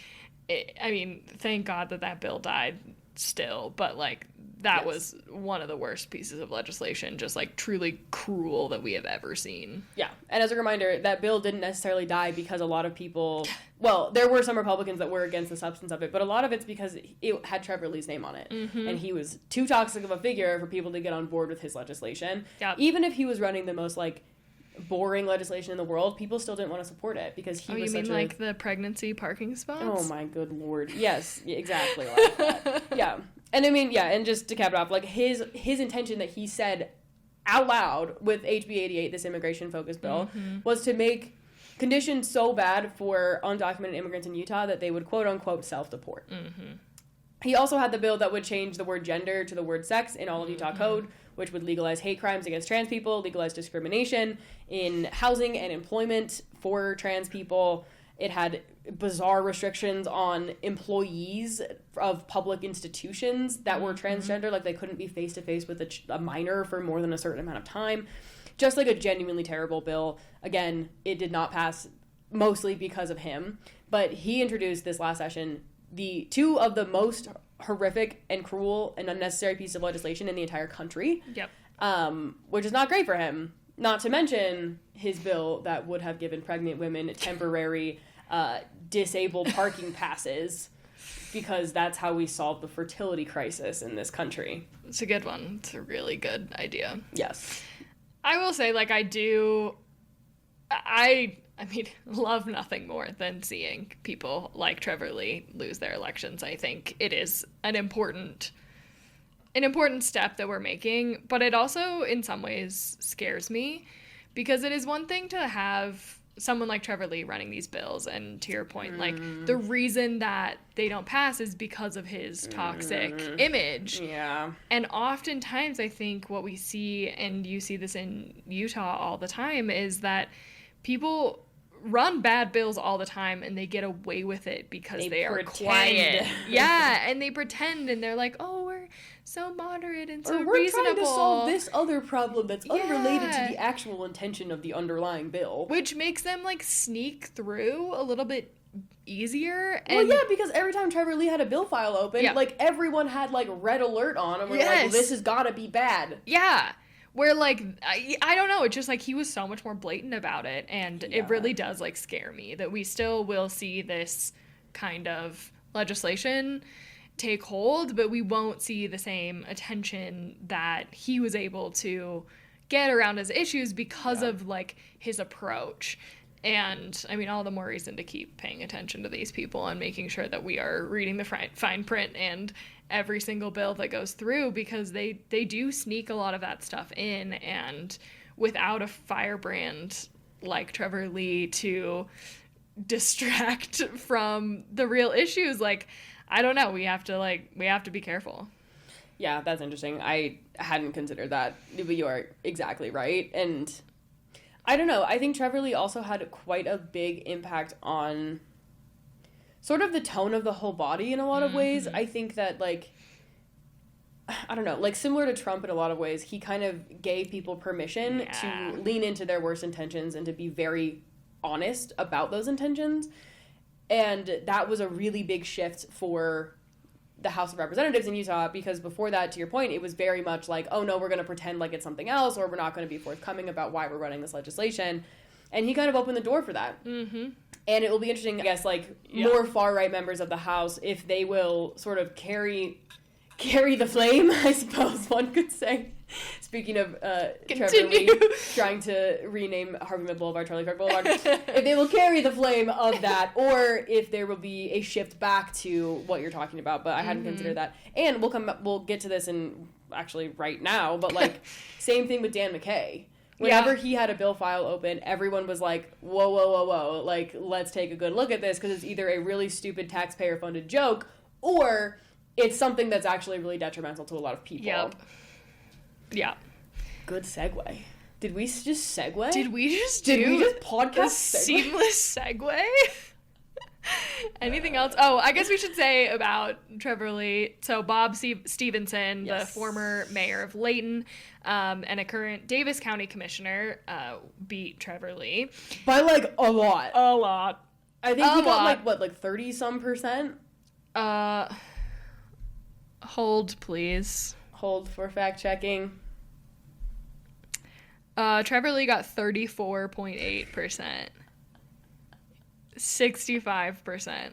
B: I mean, thank God that bill died still, but like that was one of the worst pieces of legislation, just like truly cruel, that we have ever seen.
A: Yeah. And as a reminder, that bill didn't necessarily die because a lot of people, well, there were some Republicans that were against the substance of it, but a lot of it's because it had Trevor Lee's name on it. And he was too toxic of a figure for people to get on board with his legislation.
B: Yep.
A: Even if he was running the most like boring legislation in the world, people still didn't want to support it because he was such
B: like the pregnancy parking spots?
A: Oh my good Lord. Yes, exactly like that. Yeah. And I mean, yeah, and just to cap it off, like his intention that he said out loud with HB 88, this immigration-focused bill, was to make conditions so bad for undocumented immigrants in Utah that they would quote-unquote self-deport. He also had the bill that would change the word gender to the word sex in all of Utah code, which would legalize hate crimes against trans people, legalize discrimination in housing and employment for trans people. It had bizarre restrictions on employees of public institutions that were transgender, like they couldn't be face-to-face with a minor for more than a certain amount of time. Just like a genuinely terrible bill. Again, it did not pass mostly because of him, but he introduced this last session the two of the most horrific and cruel and unnecessary pieces of legislation in the entire country.
B: Yep.
A: Which is not great for him. Not to mention his bill that would have given pregnant women temporary disabled parking passes, because that's how we solve the fertility crisis in this country.
B: It's a good one. It's a really good idea.
A: Yes.
B: I will say, like, I mean, love nothing more than seeing people like Trevor Lee lose their elections. I think it is an important step that we're making, but it also in some ways scares me, because it is one thing to have someone like Trevor Lee running these bills, and to your point, like, the reason that they don't pass is because of his toxic image.
A: Yeah.
B: And oftentimes I think what we see, and you see this in Utah all the time, is that people run bad bills all the time and they get away with it because they are quiet. Yeah, and they pretend, and they're like, oh, we're so moderate and so
A: we're
B: reasonable.
A: Trying to solve this other problem that's unrelated to the actual intention of the underlying bill.
B: Which makes them, like, sneak through a little bit easier. And
A: well, yeah, because every time Trevor Lee had a bill file open, like, everyone had, like, red alert on, and we're like, well, this has gotta be bad.
B: Yeah. Where, like, I don't know, it's just, like, he was so much more blatant about it, and it really does, like, scare me that we still will see this kind of legislation take hold, but we won't see the same attention that he was able to get around his issues because of, like, his approach. And, I mean, all the more reason to keep paying attention to these people and making sure that we are reading the fine print and every single bill that goes through, because they do sneak a lot of that stuff in, and without a firebrand like Trevor Lee to distract from the real issues, like, I don't know, we have to be careful.
A: Yeah, that's interesting. I hadn't considered that, but you are exactly right. And I don't know, I think Trevor Lee also had quite a big impact on sort of the tone of the whole body in a lot of ways. I think that, like, I don't know, like, similar to Trump in a lot of ways, he kind of gave people permission to lean into their worst intentions and to be very honest about those intentions. And that was a really big shift for the House of Representatives in Utah, because before that, to your point, it was very much like, oh no, we're going to pretend like it's something else, or we're not going to be forthcoming about why we're running this legislation. And he kind of opened the door for that. And it will be interesting, I guess, like, more far-right members of the House, if they will sort of carry the flame, I suppose one could say. Speaking of Trevor Lee trying to rename Harvey Milk Boulevard Charlie Kirk Boulevard, if they will carry the flame of that, or if there will be a shift back to what you're talking about. But I hadn't considered that. And we'll get to this in actually right now, but, like, same thing with Dan McKay, Whenever he had a bill file open, everyone was like, whoa, whoa, whoa, whoa. Like, let's take a good look at this, because it's either a really stupid taxpayer-funded joke, or it's something that's actually really detrimental to a lot of people.
B: Yep. Yeah.
A: Good segue. Did we just segue?
B: Did we just
A: podcast
B: a
A: segue?
B: seamless segue? Anything else? Oh, I guess we should say about Trevor Lee. So Bob Stevenson, the former mayor of Layton, and a current Davis County commissioner, beat Trevor Lee.
A: By, like, a lot.
B: A lot.
A: I think he got, like 30-some%?
B: Hold, please.
A: Hold for fact-checking.
B: Trevor Lee got 34.8%. 65%.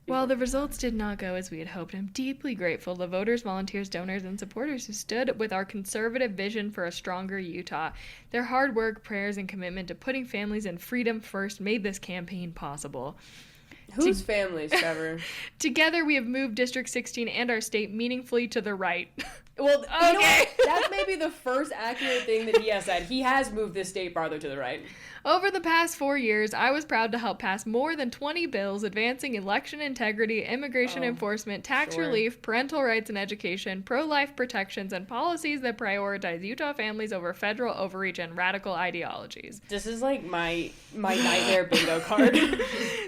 B: While the results did not go as we had hoped, I'm deeply grateful to the voters, volunteers, donors, and supporters who stood with our conservative vision for a stronger Utah. Their hard work, prayers, and commitment to putting families and freedom first made this campaign possible.
A: Whose families, Trevor?
B: Together, we have moved District 16 and our state meaningfully to the right.
A: Well, you know what? That's maybe the first accurate thing that he has said. He has moved this state farther to the right.
B: Over the past 4 years, I was proud to help pass more than 20 bills advancing election integrity, immigration enforcement, tax relief, parental rights and education, pro-life protections, and policies that prioritize Utah families over federal overreach and radical ideologies.
A: This is like my nightmare bingo card.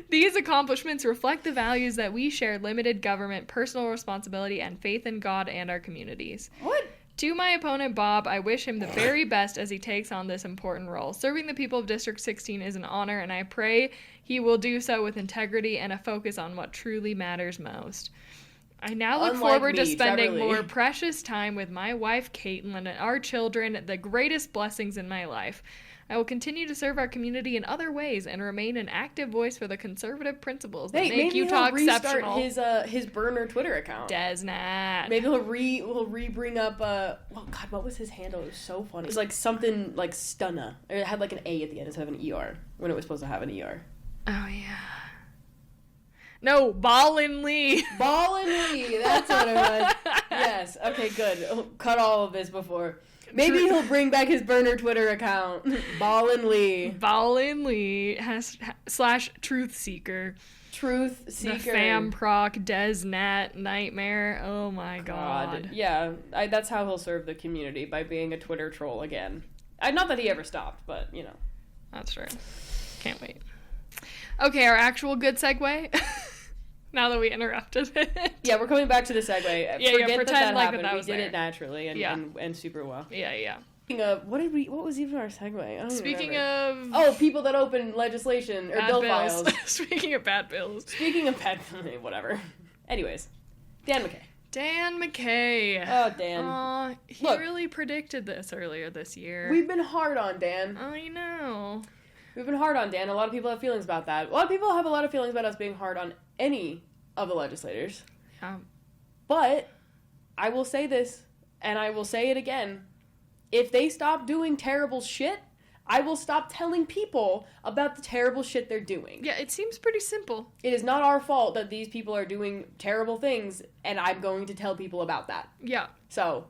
B: These accomplishments reflect the values that we share: limited government, personal responsibility, and faith in God and our communities.
A: What?
B: To my opponent, Bob, I wish him the very best as he takes on this important role. Serving the people of District 16 is an honor, and I pray he will do so with integrity and a focus on what truly matters most. I now look forward to spending more precious time with my wife, Caitlin, and our children, the greatest blessings in my life. I will continue to serve our community in other ways and remain an active voice for the conservative principles that make Utah exceptional.
A: Maybe he'll restart his burner Twitter account.
B: Desnat.
A: Maybe he'll bring up what was his handle? It was so funny. It was like something like Stunna. It had like an A at the end instead of an ER when it was supposed to have an ER.
B: Oh yeah. No, Ballin Lee.
A: Ballin Lee. That's what it was. Yes. Okay. Good. Cut all of this before. Maybe he'll bring back his burner Twitter account. Ballin Lee.
B: Ballin Lee / Truth Seeker.
A: Truth Seeker.
B: The fam proc Desnat nightmare. Oh my God.
A: Yeah, that's how he'll serve the community, by being a Twitter troll again. Not that he ever stopped, but you know.
B: That's true. Can't wait. Okay, our actual good segue. Now that we interrupted it.
A: Yeah, we're coming back to the segue.
B: Pretend
A: that
B: like
A: happened.
B: that was
A: We did
B: there.
A: it naturally and super well.
B: Yeah.
A: Speaking of, what was even our segue?
B: Speaking of...
A: Oh, people that open legislation, or bill files.
B: Speaking of bad bills.
A: Whatever. Anyways, Dan McKay.
B: Dan McKay.
A: Oh, Dan.
B: He really predicted this earlier this year.
A: We've been hard on Dan.
B: I know.
A: We've been hard on Dan. A lot of people have feelings about that. A lot of people have a lot of feelings about us being hard on any of the legislators. But I will say this, and I will say it again. If they stop doing terrible shit, I will stop telling people about the terrible shit they're doing.
B: Yeah, it seems pretty simple.
A: It is not our fault that these people are doing terrible things, and I'm going to tell people about that.
B: Yeah.
A: So,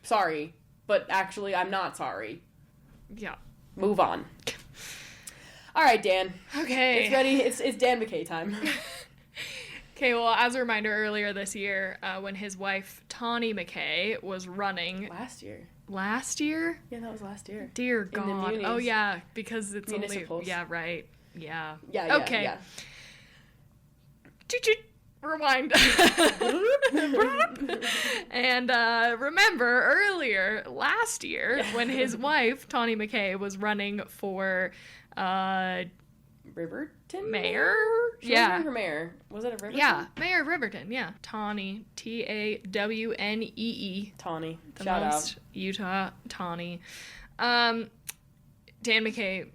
A: sorry, but actually I'm not sorry.
B: Yeah.
A: Move on. All right, Dan.
B: Okay.
A: It's ready. It's Dan McKay time.
B: Okay, well, as a reminder, earlier this year, when his wife, Tawny McKay, was running... Last year?
A: Yeah, that was last year.
B: Dear God.
A: In the munis.
B: Oh, yeah, because it's
A: Municipals.
B: only... Yeah, right. Yeah.
A: Yeah,
B: okay.
A: Yeah.
B: Rewind. And remember, earlier, last year, when his wife, Tawny McKay, was running for...
A: Riverton?
B: Mayor?
A: She was running for mayor. Was it a Riverton?
B: Yeah, Mayor of Riverton, yeah. Tawny, Tawnee.
A: Tawny.
B: The
A: Shout
B: most
A: out.
B: Utah Tawny. Dan McKay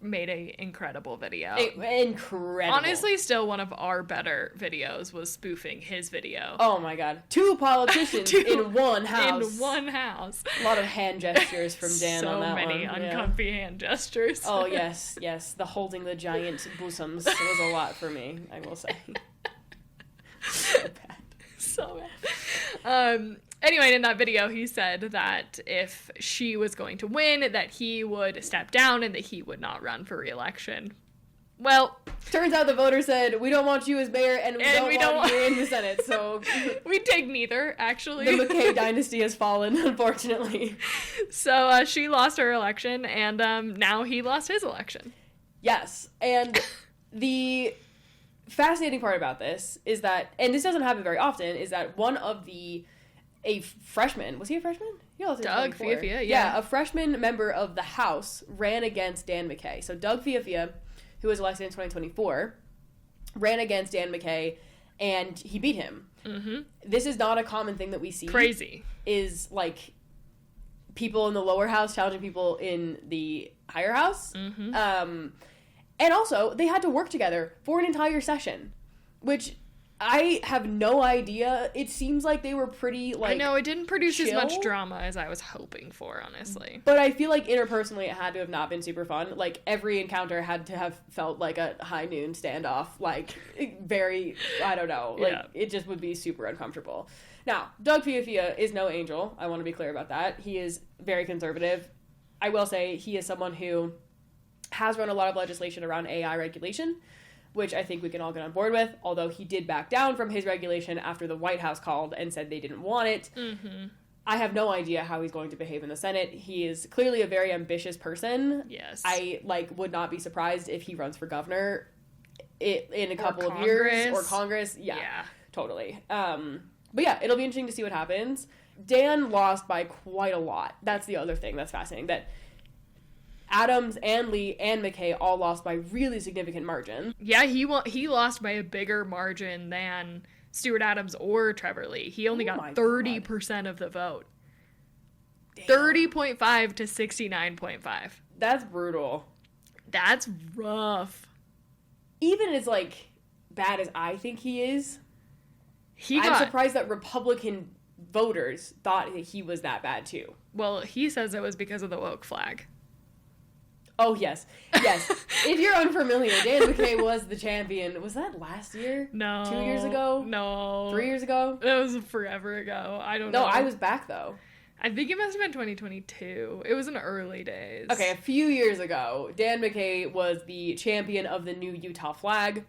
B: made a incredible video.
A: Incredible.
B: Honestly, still one of our better videos was spoofing his video.
A: Oh my God. 2 politicians in one house.
B: In one house.
A: A lot of hand gestures from Dan on that one.
B: So many uncomfy hand gestures.
A: Oh, yes. The holding the giant bosoms was a lot for me, I will say. So bad.
B: So Anyway, in that video, he said that if she was going to win, that he would step down and that he would not run for re-election. Well,
A: turns out the voters said, we don't want you as mayor and we don't want you in the Senate, so...
B: We'd take neither, actually.
A: The McKay dynasty has fallen, unfortunately.
B: So she lost her election, and now he lost his election.
A: Yes, and the fascinating part about this is that, and this doesn't happen very often, is that a freshman, was he a freshman?
B: Doug Fiafia,
A: yeah. A freshman member of the House ran against Dan McKay. So Doug Fiafia, who was elected in 2024, ran against Dan McKay, and he beat him. Mm-hmm. This is not a common thing that we see.
B: Crazy.
A: Is, like, people in the lower house challenging people in the higher house. Mm-hmm. And also, they had to work together for an entire session, which... I have no idea. It seems like they were pretty, like,
B: I know, it didn't produce
A: chill,
B: as much drama as I was hoping for, honestly.
A: But I feel like interpersonally it had to have not been super fun. Like, every encounter had to have felt like a high noon standoff. Like, very, I don't know. Like, It just would be super uncomfortable. Now, Doug Fiafia is no angel. I want to be clear about that. He is very conservative. I will say he is someone who has run a lot of legislation around AI regulation, which I think we can all get on board with, although he did back down from his regulation after the White House called and said they didn't want it. Mm-hmm. I have no idea how he's going to behave in the Senate. He is clearly a very ambitious person.
B: Yes.
A: I, would not be surprised if he runs for governor in a couple of years. Or Congress. Yeah. Totally. But yeah, it'll be interesting to see what happens. Dan lost by quite a lot. That's the other thing that's fascinating, that Adams and Lee and McKay all lost by really significant margins.
B: Yeah, he lost by a bigger margin than Stuart Adams or Trevor Lee. He only got 30% of the vote. 30.5 to 69.5.
A: That's brutal.
B: That's rough.
A: Even as, like, bad as I think he is, I'm surprised that Republican voters thought that he was that bad, too.
B: Well, he says it was because of the woke flag.
A: Oh, yes. Yes. If you're unfamiliar, Dan McKay was the champion. Was that last year?
B: No.
A: 2 years ago?
B: No.
A: 3 years ago?
B: It was forever ago. I don't know.
A: No, I was back, though.
B: I think it must have been 2022. It was in early days.
A: Okay, a few years ago, Dan McKay was the champion of the new Utah flag,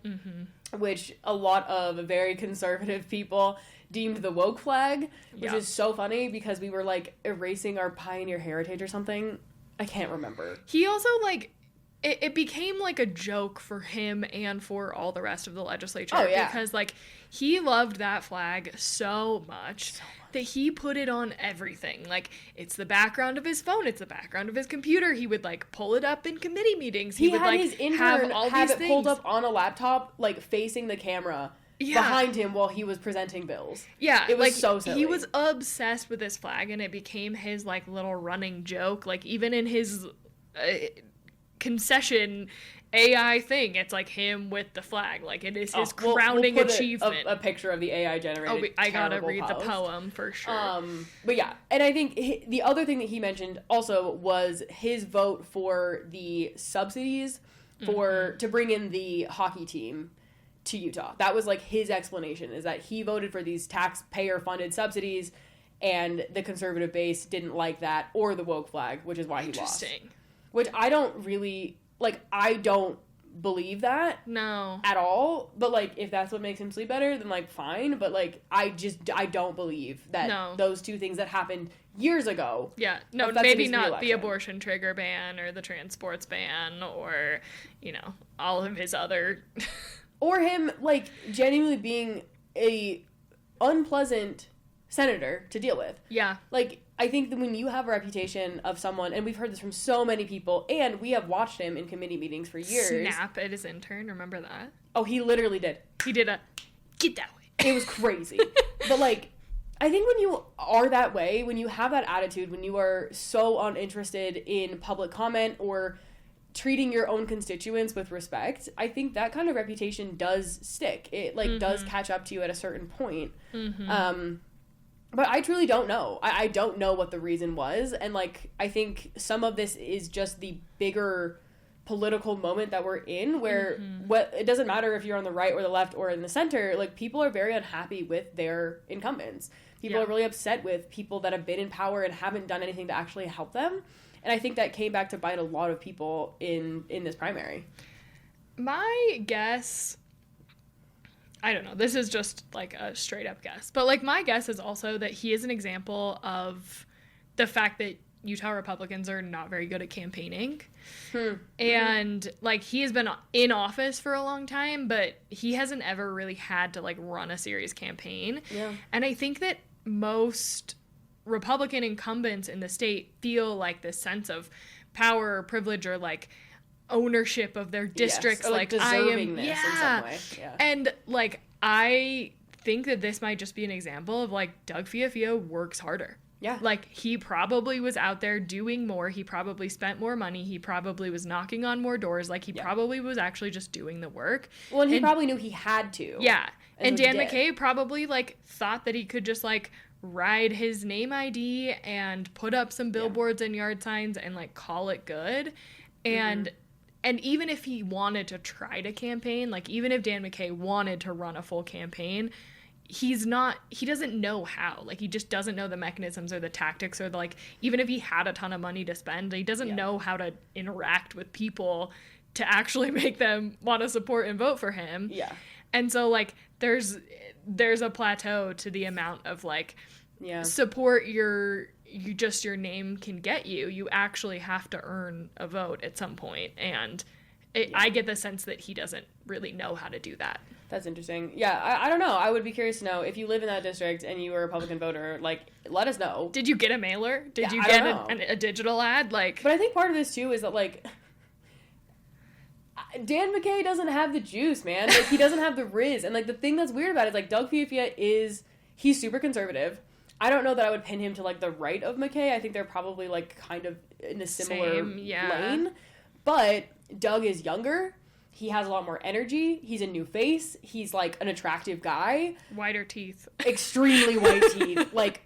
A: which a lot of very conservative people deemed the woke flag, which is so funny because we were, like, erasing our pioneer heritage or something. I can't remember.
B: He also, like, it became, like, a joke for him and for all the rest of the legislature.
A: Oh, yeah.
B: Because, like, he loved that flag so much that he put it on everything. Like, it's the background of his phone. It's the background of his computer. He would, like, pull it up in committee meetings.
A: He
B: would,
A: had
B: like,
A: his intern have it
B: things
A: pulled up on a laptop, like, facing the camera behind him while he was presenting bills.
B: Yeah.
A: It was
B: like,
A: so silly.
B: He was obsessed with this flag, and it became his, like, little running joke. Like, even in his concession AI thing, it's like him with the flag. Like, it is his crowning achievement.
A: A picture of the AI generated.
B: I gotta read the poem for sure.
A: But yeah, and I think the other thing that he mentioned also was his vote for the subsidies to bring in the hockey team to Utah. That was, like, his explanation, is that he voted for these taxpayer funded subsidies, and the conservative base didn't like that or the woke flag, which is why he lost.
B: Interesting.
A: Which I don't really, like, I don't believe that.
B: No.
A: At all. But, like, if that's what makes him sleep better, then, like, fine. But, like, I don't believe that those two things that happened years ago.
B: Yeah. No, maybe not the abortion trigger ban or the trans sports ban or, you know, all of his other...
A: Or him, like, genuinely being a unpleasant senator to deal with.
B: Yeah.
A: Like, I think that when you have a reputation of someone, and we've heard this from so many people, and we have watched him in committee meetings for years.
B: Snap at his intern, remember that?
A: Oh, he literally did.
B: He did a, get that way.
A: It was crazy. But, like, I think when you are that way, when you have that attitude, when you are so uninterested in public comment or treating your own constituents with respect, I think that kind of reputation does stick. It, like, does catch up to you at a certain point. But I truly don't know. I don't know what the reason was. And, like, I think some of this is just the bigger political moment that we're in where it doesn't matter if you're on the right or the left or in the center, like, people are very unhappy with their incumbents. People are really upset with people that have been in power and haven't done anything to actually help them. And I think that came back to bite a lot of people in this primary.
B: My guess, I don't know, this is just like a straight up guess, but like my guess is also that he is an example of the fact that Utah Republicans are not very good at campaigning. And like, he has been in office for a long time, but he hasn't ever really had to like run a serious campaign. And I think that most Republican incumbents in the state feel like this sense of power or privilege or like ownership of their districts.
A: Or, like deservingness in some way.
B: And like, I think that this might just be an example of like Doug Fiafio works harder. Like, he probably was out there doing more. He probably spent more money. He probably was knocking on more doors. Like, he probably was actually just doing the work.
A: Well, and he probably knew he had to.
B: And Dan McKay probably, like, thought that he could just, like, ride his name ID and put up some billboards and yard signs and, like, call it good. And and even if he wanted to try to campaign, like, even if Dan McKay wanted to run a full campaign, he doesn't know how. Like, he just doesn't know the mechanisms or the tactics or the, like, even if he had a ton of money to spend, he doesn't know how to interact with people to actually make them want to support and vote for him. And so, like, there's a plateau to the amount of, like, support your name can get you. You actually have to earn a vote at some point. And I get the sense that he doesn't really know how to do that.
A: That's interesting. Yeah, I don't know. I would be curious to know if you live in that district and you were a Republican voter, like, let us know.
B: Did you get a mailer? Did you get a digital ad? Like,
A: but I think part of this too is that, like, Dan McKay doesn't have the juice, man. Like, he doesn't have the riz. And, like, the thing that's weird about it is, like, Doug Fiafia he's super conservative. I don't know that I would pin him to, like, the right of McKay. I think they're probably, like, kind of in a similar lane. But Doug is younger. He has a lot more energy. He's a new face. He's, like, an attractive guy.
B: Whiter teeth.
A: Extremely white teeth. Like,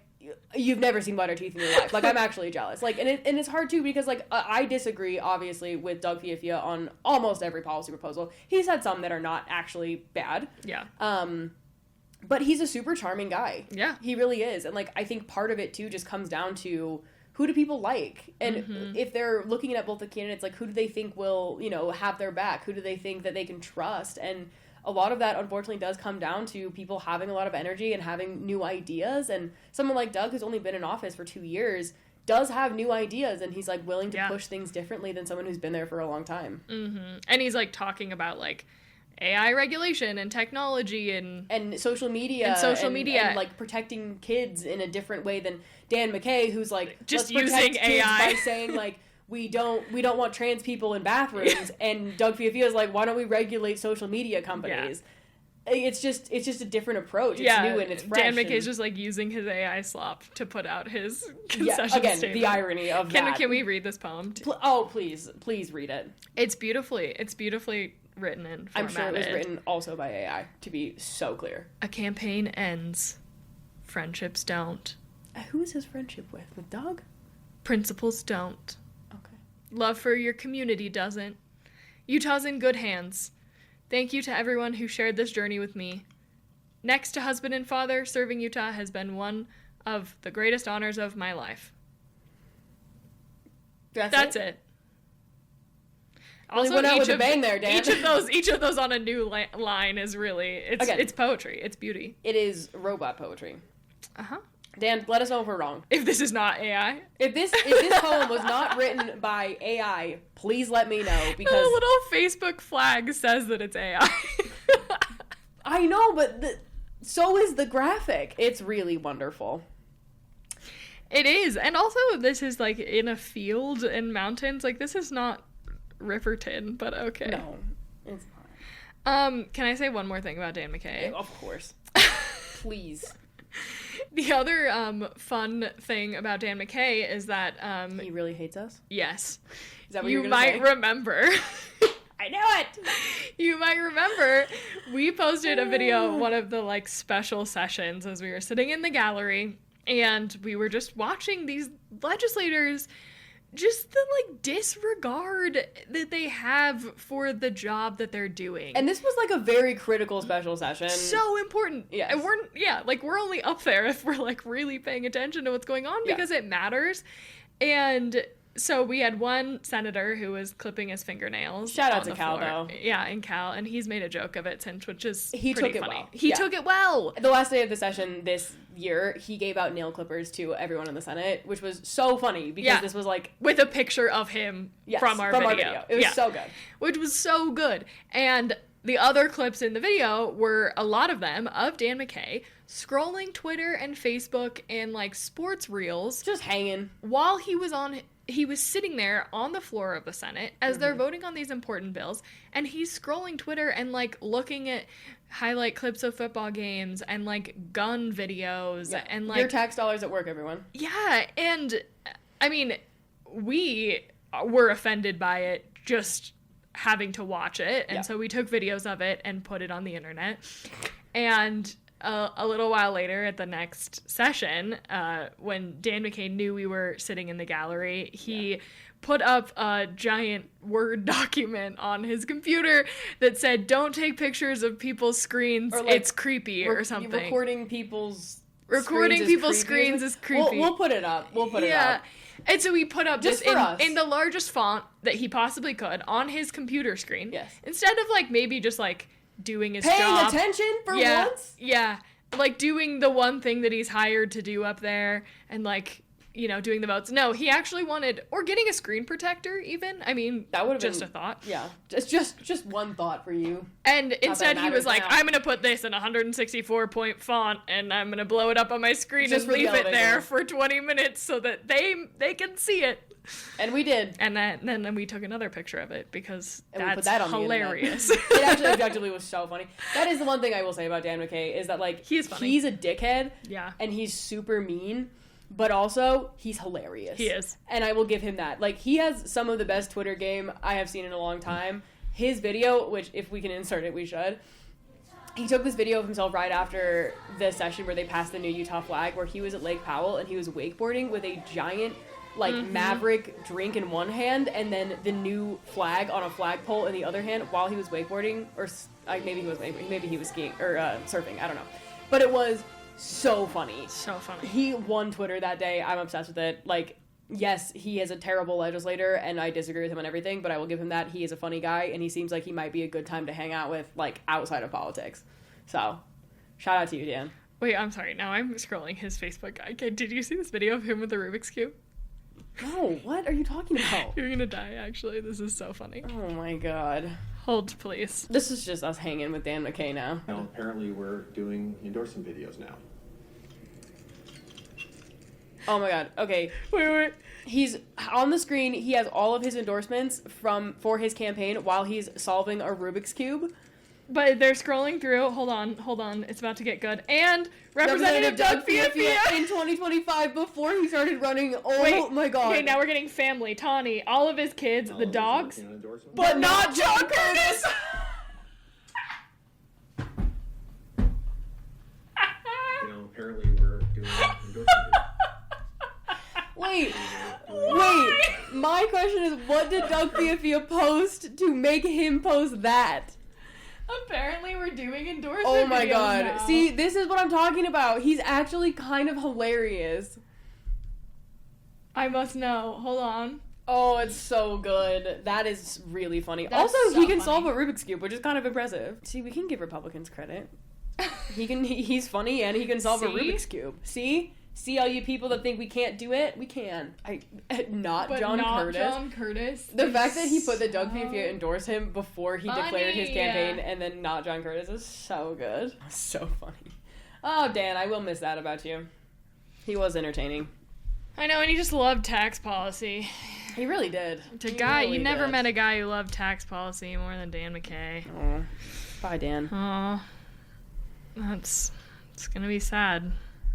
A: you've never seen whiter teeth in your life. Like, I'm actually jealous. Like, and it's hard, too, because, like, I disagree, obviously, with Doug Fiafia on almost every policy proposal. He's had some that are not actually bad. But he's a super charming guy. He really is. And, like, I think part of it, too, just comes down to who do people like? And if they're looking at both the candidates, like, who do they think will, you know, have their back? Who do they think that they can trust? And a lot of that, unfortunately, does come down to people having a lot of energy and having new ideas. And someone like Doug, who's only been in office for 2 years, does have new ideas. And he's, like, willing to push things differently than someone who's been there for a long time.
B: And he's, like, talking about, like, AI regulation and technology and
A: social media and like protecting kids in a different way than Dan McKay, who's like
B: just using AI
A: by saying like we don't want trans people in bathrooms, and Doug Fiafia is like, why don't we regulate social media companies? It's just a different approach. It's new and it's fresh.
B: Dan McKay's just like using his AI slop to put out his concession statement.
A: The irony of that.
B: Can we read this poem?
A: Please read it.
B: It's beautifully written and formatted.
A: I'm sure it was written also by AI, to be so clear.
B: A campaign ends. Friendships don't.
A: Who is his friendship with? With Doug?
B: Principles don't.
A: Okay.
B: Love for your community doesn't. Utah's in good hands. Thank you to everyone who shared this journey with me. Next to husband and father, serving Utah has been one of the greatest honors of my life. That's it.
A: Also, went out with a bang there, Dan.
B: Each of those on a new line is really it's poetry. It's beauty.
A: It is robot poetry. Dan, let us know if we're wrong.
B: If this is not AI.
A: If this poem was not written by AI, please let me know, because
B: the little Facebook flag says that it's AI.
A: I know, but so is the graphic. It's really wonderful.
B: It is, and also this is like in a field in mountains. Like, this is not Riverton, but okay.
A: No, it's not.
B: Can I say one more thing about Dan McKay?
A: Of course. Please.
B: The other fun thing about Dan McKay is that
A: he really hates us?
B: Yes.
A: Is that what
B: you might remember?
A: I knew it.
B: You might remember we posted a video of one of the like special sessions as we were sitting in the gallery, and we were just watching these legislators just the like disregard that they have for the job that they're doing.
A: And this was like a very critical special session.
B: So important.
A: Yes.
B: And we're only up there if we're like really paying attention to what's going on because it matters. And so we had one senator who was clipping his fingernails.
A: Shout out
B: on
A: to
B: the
A: Cal,
B: floor.
A: though.
B: Yeah, and Cal, and he's made a joke of it since, which is
A: He
B: pretty
A: took it
B: funny.
A: well.
B: He
A: Yeah.
B: took it well.
A: The last day of the session this year, he gave out nail clippers to everyone in the Senate, which was so funny because this was like...
B: with a picture of him from our video.
A: It was so good.
B: Which was so good. And the other clips in the video were a lot of them of Dan McKay scrolling Twitter and Facebook and like sports reels.
A: Just hanging.
B: While he was sitting there on the floor of the Senate as they're voting on these important bills, and he's scrolling Twitter and like looking at highlight clips of football games and like gun videos and like
A: your tax dollars at work, everyone.
B: Yeah, and I mean, we were offended by it just having to watch it, and so we took videos of it and put it on the internet. And a little while later at the next session, when Dan McCain knew we were sitting in the gallery, he put up a giant Word document on his computer that said, "Don't take pictures of people's screens,
A: or like,
B: it's creepy," or something.
A: Recording people's
B: screens is creepy.
A: We'll put it up. It up.
B: And so we put up
A: Just
B: this
A: for us.
B: in the largest font that he possibly could on his computer screen.
A: Yes.
B: Instead of like maybe just like doing his
A: Paying
B: job.
A: attention for once?
B: Yeah. Like doing the one thing that he's hired to do up there and like, you know, doing the votes. No, he actually wanted, or getting a screen protector even. I mean,
A: that would have
B: just
A: been
B: a thought.
A: Yeah. Just one thought for you.
B: And instead he was like,
A: now.
B: I'm going to put this in a 164-point font and I'm going to blow it up on my screen
A: Just
B: and
A: for the
B: leave it
A: elevator.
B: there for 20 minutes so that they can see it.
A: And we did.
B: And then we took another picture of it because
A: And we
B: that's
A: put that on
B: hilarious.
A: The internet. It actually objectively was so funny. That is the one thing I will say about Dan McKay is that like
B: He is funny.
A: he's a dickhead.
B: Yeah.
A: And he's super mean, but also he's hilarious.
B: He is.
A: And I will give him that. Like he has some of the best Twitter game I have seen in a long time. His video, which if we can insert it, we should. He took this video of himself right after the session where they passed the new Utah flag, where he was at Lake Powell and he was wakeboarding with a giant like Maverick drink in one hand and then the new flag on a flagpole in the other hand while he was wakeboarding, or maybe he was wakeboarding, maybe he was skiing or surfing, I don't know. But it was so funny.
B: So funny.
A: He won Twitter that day. I'm obsessed with it. Like, yes, he is a terrible legislator and I disagree with him on everything, but I will give him that. He is a funny guy and he seems like he might be a good time to hang out with, like, outside of politics. So, shout out to you, Dan.
B: Wait, I'm sorry. Now I'm scrolling his Facebook. Okay, did you see this video of him with the Rubik's Cube?
A: No, what are you talking about?
B: You're gonna die, actually. This is so funny.
A: Oh my god.
B: Hold, please.
A: This is just us hanging with Dan McKay now.
D: Well, apparently we're doing endorsement videos now.
A: Oh my god. Okay.
B: Wait.
A: He's on the screen. He has all of his endorsements for his campaign while he's solving a Rubik's Cube.
B: But they're scrolling through. Hold on. It's about to get good. And Representative Doug Fiafia
A: in 2025 before he started running. Oh my god.
B: Okay, now we're getting family. Tawny, all of his kids, the dogs,
D: Endorsement.
B: but not John Curtis.
D: Apparently we're doing endorsement videos.
A: Wait. My question is, what did Doug Fiafia post to make him post that?
B: Apparently we're doing endorsement
A: Oh my
B: videos
A: god.
B: now.
A: See, this is what I'm talking about. He's actually kind of hilarious.
B: I must know. Hold on.
A: Oh, it's so good. That is really funny.
B: That's
A: also,
B: so
A: he can
B: funny.
A: solve a Rubik's Cube, which is kind of impressive. See, we can give Republicans credit. He's funny and he can solve a
B: See?
A: Rubik's Cube. See all you people that think we can't do it? We can. Not John Curtis. The fact that he put the Doug Fiafia endorsed him before he declared his campaign and then not John Curtis is so good. So funny. Oh, Dan, I will miss that about you. He was entertaining.
B: I know, and he just loved tax policy.
A: He really did.
B: You never met a guy who loved tax policy more than Dan McKay.
A: Oh, bye, Dan.
B: Oh, it's gonna be sad.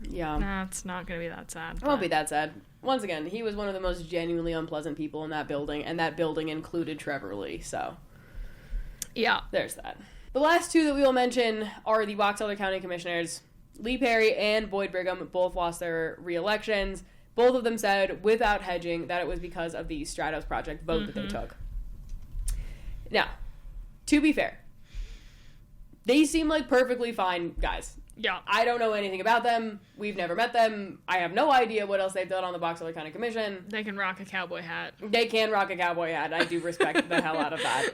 A: Yeah.
B: Nah, it's not gonna be that sad.
A: It won't be that sad. Once again, he was one of the most genuinely unpleasant people in that building, and that building included Trevor Lee, so
B: Yeah.
A: there's that. The last two that we will mention are the Box Elder County Commissioners. Lee Perry and Boyd Brigham both lost their re-elections. both of them said, without hedging, that it was because of the Stratos project vote that they took. Now, to be fair, they seem like perfectly fine guys.
B: Yeah.
A: I don't know anything about them. We've never met them. I have no idea what else they've done on the Box Elder County Commission.
B: They can rock a cowboy hat.
A: They can rock a cowboy hat. I do respect the hell out of that.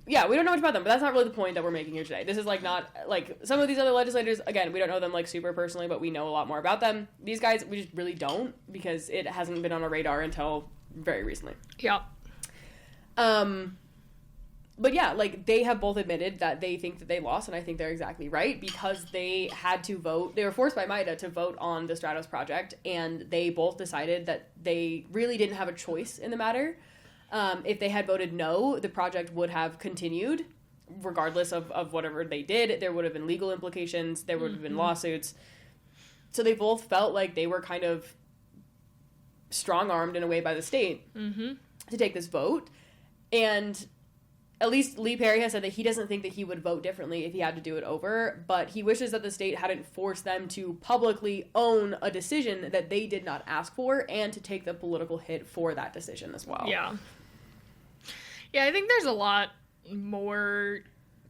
A: Yeah, we don't know much about them, but that's not really the point that we're making here today. This is, like, not, like, some of these other legislators, again, we don't know them, like, super personally, but we know a lot more about them. These guys, we just really don't, because it hasn't been on our radar until very recently.
B: Yeah.
A: But yeah, like, they have both admitted that they think that they lost, and I think they're exactly right, because they had to vote, they were forced by MIDA to vote on the Stratos project, and they both decided that they really didn't have a choice in the matter. If they had voted no, the project would have continued, regardless of whatever they did. There would have been legal implications, there would have been lawsuits. So they both felt like they were kind of strong-armed in a way by the state to take this vote. And at least Lee Perry has said that he doesn't think that he would vote differently if he had to do it over, but he wishes that the state hadn't forced them to publicly own a decision that they did not ask for and to take the political hit for that decision as well.
B: Yeah. Yeah, I think there's a lot more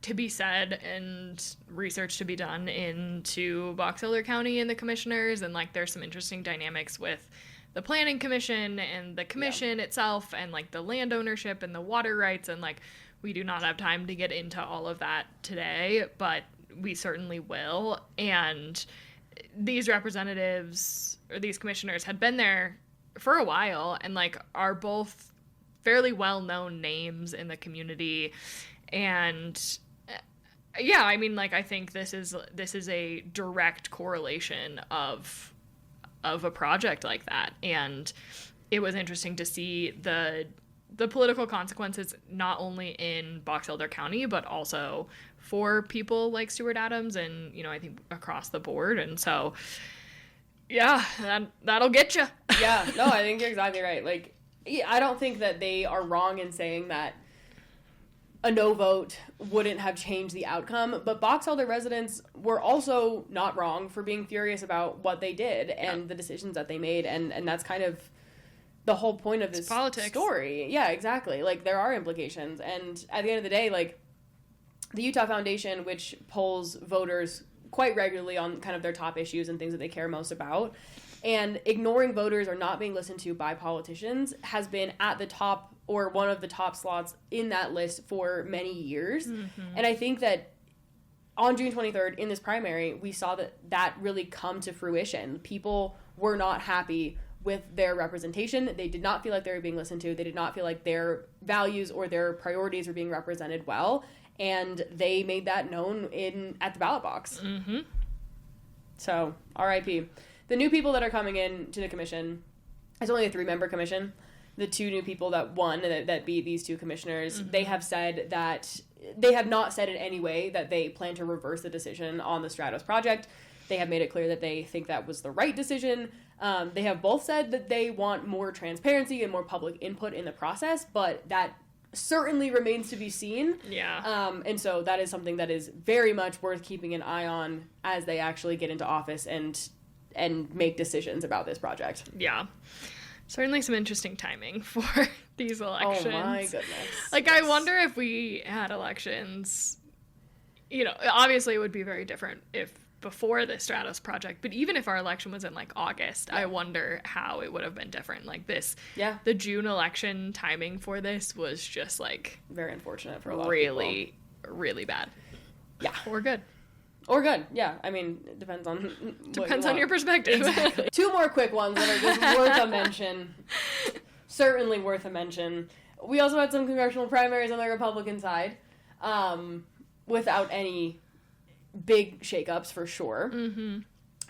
B: to be said and research to be done into Box Elder County and the commissioners, and, like, there's some interesting dynamics with the planning commission and the commission itself, and, like, the land ownership and the water rights, and, like, we do not have time to get into all of that today, but we certainly will. And these representatives, or these commissioners, had been there for a while, and, like, are both fairly well-known names in the community. And yeah, I mean, like, I think this is a direct correlation of a project like that. And it was interesting to see the political consequences, not only in Box Elder County, but also for people like Stuart Adams and, you know, I think across the board. And so, yeah, that'll get you.
A: Yeah, no, I think you're exactly right. Like, I don't think that they are wrong in saying that a no vote wouldn't have changed the outcome, but Box Elder residents were also not wrong for being furious about what they did and the decisions that they made, and that's kind of the whole point of this story. Yeah, exactly. Like, there are implications, and at the end of the day, like, the Utah Foundation, which polls voters quite regularly on kind of their top issues and things that they care most about, and ignoring voters or not being listened to by politicians has been at the top, or one of the top slots in that list for many years. And I think that on June 23rd, in this primary, we saw that really come to fruition. People were not happy with their representation. They did not feel like they were being listened to. They did not feel like their values or their priorities were being represented well. And they made that known at the ballot box. So, RIP. The new people that are coming in to the commission, it's only a 3-member commission. The 2 new people that won, that beat these 2 commissioners, they have said that, they have not said in any way that they plan to reverse the decision on the Stratos project. They have made it clear that they think that was the right decision. They have both said that they want more transparency and more public input in the process, but that certainly remains to be seen.
B: Yeah.
A: And so that is something that is very much worth keeping an eye on as they actually get into office and make decisions about this project.
B: Yeah. Certainly some interesting timing for these elections.
A: Oh my goodness.
B: Like, I wonder if we had elections, you know, obviously it would be very different if before the Stratos project, but even if our election was in, like, August, I wonder how it would have been different. Like, the June election timing for this was just, like,
A: very unfortunate for a lot of people.
B: Really bad.
A: Yeah.
B: Or good.
A: Or good, yeah. I mean, it depends on
B: Depends on your perspective.
A: Exactly. 2 more quick ones that are just worth a mention. Certainly worth a mention. We also had some congressional primaries on the Republican side, without any big shakeups for sure.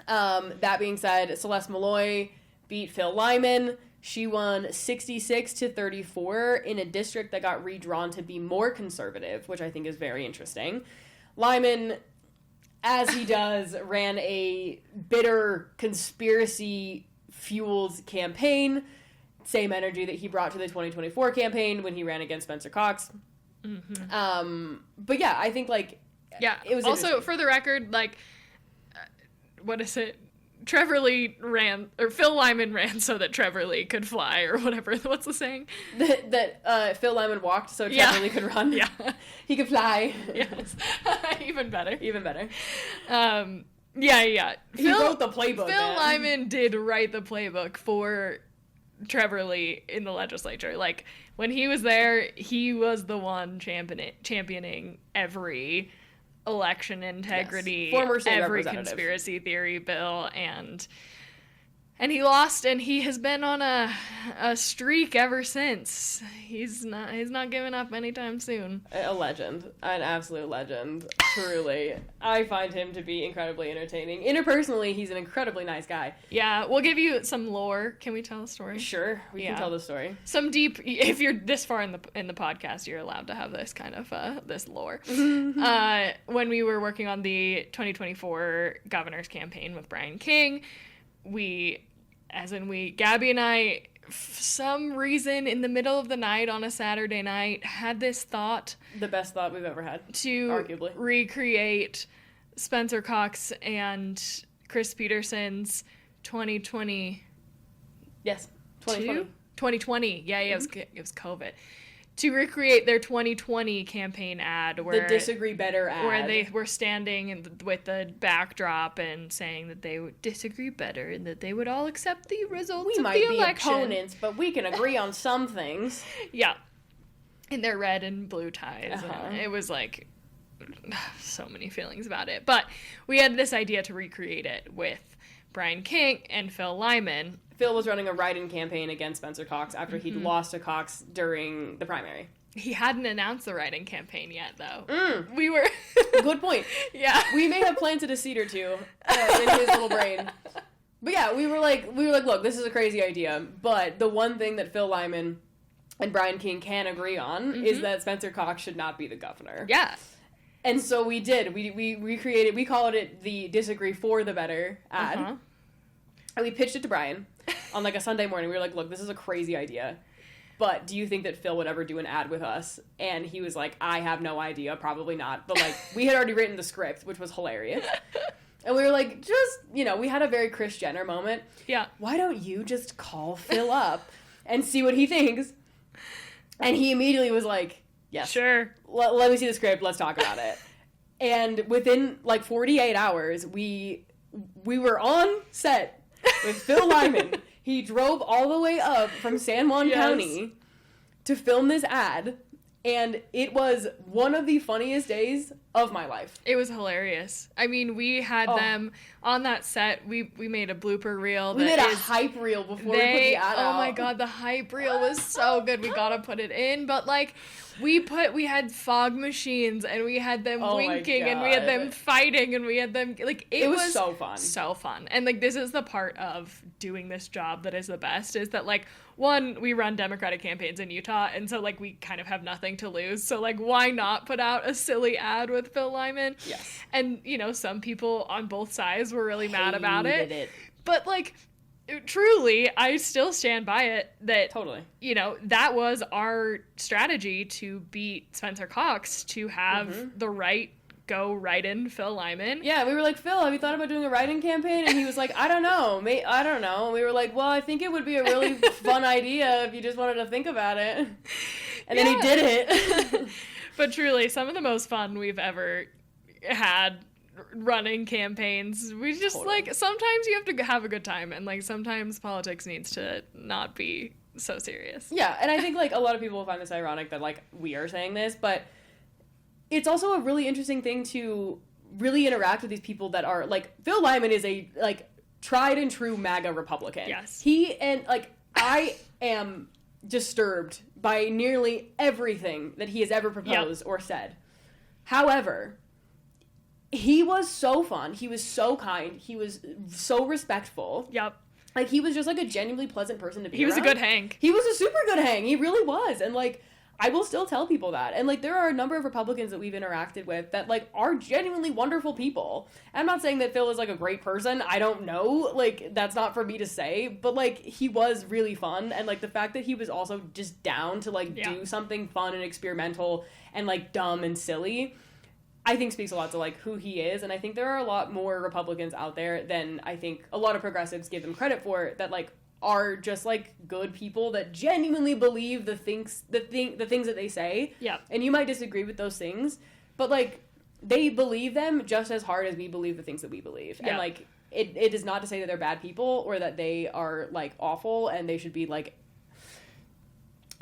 A: That being said, Celeste Malloy beat Phil Lyman. She won 66-34 in a district that got redrawn to be more conservative, which I think is very interesting. Lyman, as he does, ran a bitter conspiracy-fueled campaign. Same energy that he brought to the 2024 campaign when he ran against Spencer Cox. But yeah, I think, like,
B: yeah.
A: It was
B: also, for the record, like, what is it? Trevor Lee ran, or Phil Lyman ran so that Trevor Lee could fly, or whatever. What's the saying?
A: That Phil Lyman walked so Trevor Lee could run.
B: Yeah.
A: He could fly.
B: Yes. Even better.
A: Even better.
B: Yeah.
A: He wrote the playbook.
B: Phil Lyman did write the playbook for Trevor Lee in the legislature. Like, when he was there, he was the one championing every election integrity,
A: Former state
B: every
A: representative.
B: conspiracy theory bill, and he lost, and he has been on a streak ever since. He's not giving up anytime soon.
A: A legend. An absolute legend. Truly. I find him to be incredibly entertaining. Interpersonally, he's an incredibly nice guy.
B: Yeah, we'll give you some lore. Can we tell a story?
A: Sure, we can tell the story.
B: Some deep. If you're this far in the podcast, you're allowed to have this kind of this lore. When we were working on the 2024 governor's campaign with Brian King, Gabby and I, for some reason in the middle of the night on a Saturday night, had this thought.
A: The best thought we've ever had.
B: To
A: arguably
B: recreate Spencer Cox and Chris Peterson's 2020.
A: Yes, 2020.
B: 2020. Yeah, it was COVID. To recreate their 2020 campaign ad, where
A: The Disagree Better ad.
B: where they were standing with the backdrop and saying that they would disagree better and that they would all accept the results
A: We
B: of
A: might
B: the
A: be
B: election.
A: opponents, but we can agree on some things.
B: Yeah, in their red and blue ties.
A: Uh-huh.
B: And it was like so many feelings about it. But we had this idea to recreate it with Brian King and Phil Lyman.
A: Phil was running a write-in campaign against Spencer Cox after he'd
B: Mm-hmm.
A: lost to Cox during the primary.
B: He hadn't announced the write-in campaign yet, though. We were...
A: Good point.
B: Yeah.
A: We may have planted a seed or two in his little brain. But yeah, we were like, look, this is a crazy idea. But the one thing that Phil Lyman and Brian King can agree on is that Spencer Cox should not be the governor.
B: Yeah.
A: And so we did. We recreated, we called it the Disagree for the Better ad.
B: Uh-huh.
A: And we pitched it to Brian on like a Sunday morning. We were like, look, this is a crazy idea. But do you think that Phil would ever do an ad with us? And he was like, I have no idea. Probably not. But like, we had already written the script, which was hilarious. And we were like, just, we had a very Kris Jenner moment.
B: Yeah.
A: Why don't you just call Phil up and see what he thinks? And he immediately was like, yes.
B: Sure.
A: Let me see the script. Let's talk about it. And within like 48 hours, we were on set with Phil Lyman. He drove all the way up from San Juan County to film this ad, and it was one of the funniest days of my life.
B: It was hilarious. I mean, we had them on that set. We made a blooper reel.
A: We made a hype reel before we put the ad out.
B: Oh my god, the hype reel was so good. We gotta put it in. But like, we had fog machines, and we had them winking, and we had them fighting, and we had them like it was
A: so fun.
B: So fun. And like, this is the part of doing this job that is the best, is that like, one, we run Democratic campaigns in Utah, and so like we kind of have nothing to lose. So like, why not put out a silly ad with Phil Lyman?
A: Yes.
B: And some people on both sides were really mad about
A: Hated
B: it. But like, truly, I still stand by it that
A: Totally.
B: That was our strategy to beat Spencer Cox, to have the right go right in Phil Lyman.
A: Yeah, we were like, Phil, have you thought about doing a write-in campaign? And he was like, I don't know. I don't know. And we were like, well, I think it would be a really fun idea if you just wanted to think about it. And then he did it.
B: But truly, some of the most fun we've ever had running campaigns. We just like, sometimes you have to have a good time, and like sometimes politics needs to not be so serious.
A: Yeah, and I think like a lot of people will find this ironic that like we are saying this, but it's also a really interesting thing to really interact with these people that are like, Phil Lyman is a like tried and true MAGA Republican.
B: Yes.
A: He and like, I am disturbed by nearly everything that he has ever proposed or said. However, he was so fun. He was so kind. He was so respectful.
B: Yep.
A: Like, he was just like a genuinely pleasant person to be around.
B: He was a good hang.
A: He was a super good hang. He really was. And like, I will still tell people that. And like, there are a number of Republicans that we've interacted with that like are genuinely wonderful people. And I'm not saying that Phil is like a great person. I don't know. Like, that's not for me to say. But like, he was really fun. And like, the fact that he was also just down to like do something fun and experimental and like dumb and silly I think speaks a lot to, like, who he is. And I think there are a lot more Republicans out there than I think a lot of progressives give them credit for, that, like, are just, like, good people that genuinely believe the things that they say.
B: Yeah.
A: And you might disagree with those things, but, like, they believe them just as hard as we believe the things that we believe.
B: Yeah.
A: And, like, it is not to say that they're bad people or that they are, like, awful and they should be, like,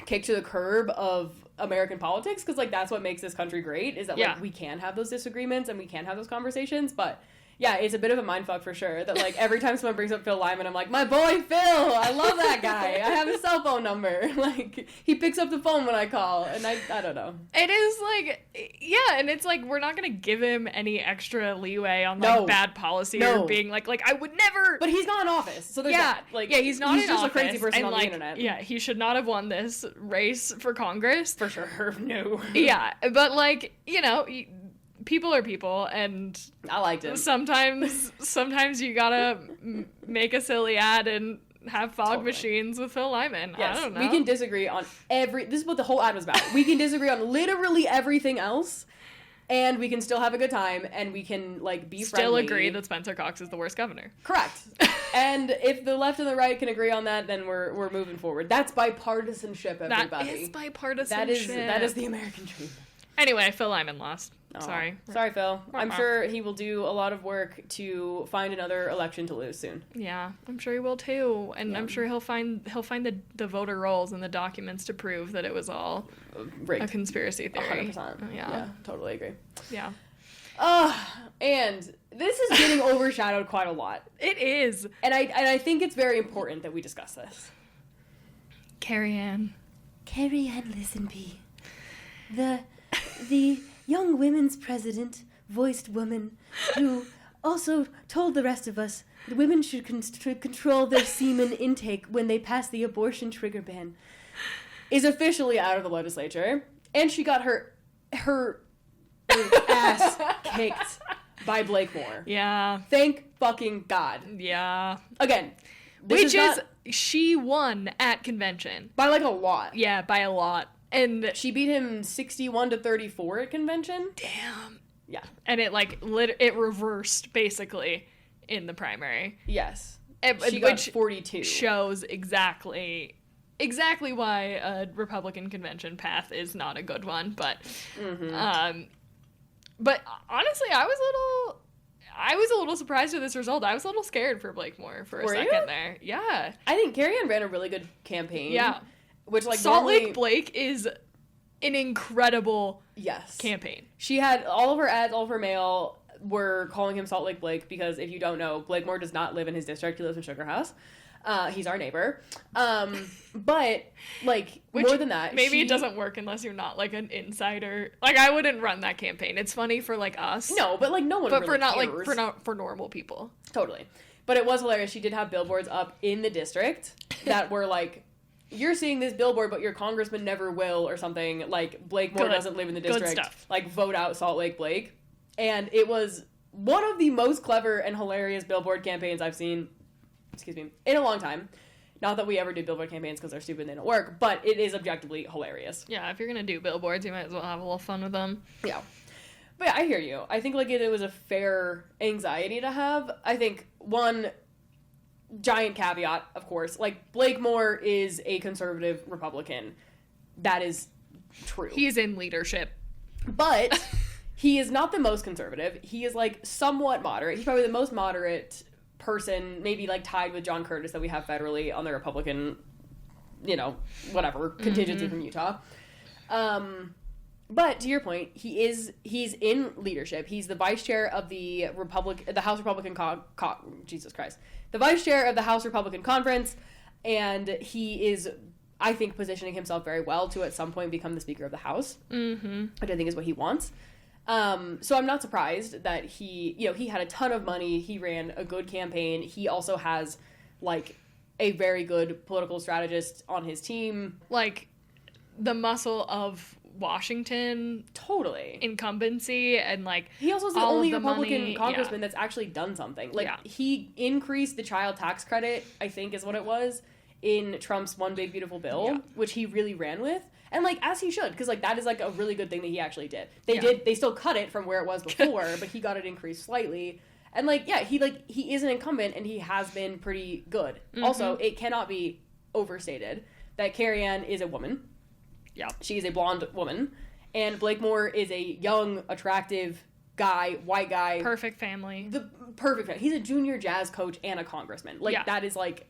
A: kicked to the curb of American politics, because, like, that's what makes this country great, is that, like, we can have those disagreements and we can have those conversations. But yeah, it's a bit of a mindfuck for sure, that, like, every time someone brings up Phil Lyman, I'm like, my boy Phil, I love that guy, I have his cell phone number, like, he picks up the phone when I call, and I don't know.
B: It is, like, yeah, and it's, like, we're not gonna give him any extra leeway on, like, bad policy or being, like, I would never...
A: But he's not in office, so there's that. Like,
B: he's not in
A: just
B: office,
A: a crazy person
B: and,
A: on
B: like,
A: the internet.
B: Yeah, he should not have won this race for Congress.
A: For sure, no.
B: Yeah, but, like, you know... People are people, and
A: I liked it.
B: Sometimes you gotta make a silly ad and have fog machines with Phil Lyman.
A: Yes,
B: I don't know.
A: we can disagree on this is what the whole ad was about. We can disagree on literally everything else, and we can still have a good time, and we can, like, be
B: still
A: friendly.
B: agree that Spencer Cox is the worst governor.
A: Correct. And if the left and the right can agree on that, then we're moving forward. That's bipartisanship, everybody.
B: That is bipartisanship.
A: That is the American dream.
B: Anyway, Phil Lyman lost.
A: Oh,
B: sorry,
A: Phil. I'm sure he will do a lot of work to find another election to lose soon.
B: Yeah, I'm sure he will too, and I'm sure he'll find the voter rolls and the documents to prove that it was all
A: rigged.
B: A conspiracy theory.
A: 100%.
B: Yeah,
A: totally agree.
B: Yeah.
A: And this is getting overshadowed quite a lot.
B: It is,
A: and I think it's very important that we discuss this.
B: Carrie Ann
E: Listenby. The young women's president, voiced woman, who also told the rest of us that women should control their semen intake when they pass the abortion trigger ban,
A: is officially out of the legislature, and she got her ass kicked by Blake Moore.
B: Yeah.
A: Thank fucking God.
B: Yeah.
A: Again,
B: she won at convention.
A: By, like, a lot.
B: Yeah, by a lot. And
A: she beat him 61-34 at convention.
B: Damn.
A: Yeah.
B: And it, like, it reversed, basically, in the primary.
A: Yes.
B: She
A: got 42.
B: Shows exactly why a Republican convention path is not a good one. But, but honestly, I was a little surprised with this result. I was a little scared for Blake Moore for a second there. Yeah.
A: I think Carrie Ann ran a really good campaign.
B: Yeah.
A: Which, like,
B: Salt Lake Blake is an incredible campaign.
A: She had all of her ads, all of her mail were calling him Salt Lake Blake, because if you don't know, Blake Moore does not live in his district. He lives in Sugar House. He's our neighbor. But, like, more than that,
B: maybe it doesn't work unless you're not, like, an insider. Like, I wouldn't run that campaign. It's funny for, like, us.
A: No, but, like, no one
B: but
A: really
B: cares. For normal people.
A: Totally. But it was hilarious. She did have billboards up in the district that were, like, you're seeing this billboard, but your congressman never will, or something. Like, Blake Moore doesn't live in the district.
B: Good stuff.
A: Like, vote out Salt Lake Blake. And it was one of the most clever and hilarious billboard campaigns I've seen, in a long time. Not that we ever do billboard campaigns because they're stupid and they don't work, but it is objectively hilarious.
B: Yeah, if you're going to do billboards, you might as well have a little fun with them.
A: Yeah. But yeah, I hear you. I think, like, it was a fair anxiety to have. I think, one giant caveat, of course, like, Blake Moore is a conservative Republican. That is true.
B: He's in leadership.
A: But he is not the most conservative. He is, like, somewhat moderate. He's probably the most moderate person, maybe, like, tied with John Curtis that we have federally on the Republican, contingency from Utah. But to your point, he's in leadership. He's the vice chair of the House Republican the vice chair of the House Republican Conference, and he is, I think, positioning himself very well to at some point become the Speaker of the House, which I think is what he wants. So I'm not surprised that he had a ton of money. He ran a good campaign. He also has, like, a very good political strategist on his team.
B: Like, the muscle of Washington incumbency, and, like,
A: he also is the only Republican
B: money.
A: congressman that's actually done something. Like, he increased the child tax credit, I think is what it was, in Trump's One Big Beautiful Bill, which he really ran with. And, like, as he should, because, like, that is, like, a really good thing that he actually did.
B: Yeah.
A: They still cut it from where it was before, but he got it increased slightly. And, like, yeah, he is an incumbent, and he has been pretty good. Also, it cannot be overstated that Carrie Ann is a woman.
B: Yeah.
A: She is a blonde woman. And Blake Moore is a young, attractive guy, white guy.
B: Perfect family.
A: The perfect family. He's a junior jazz coach and a congressman. Like,
B: Yeah.
A: that is, like...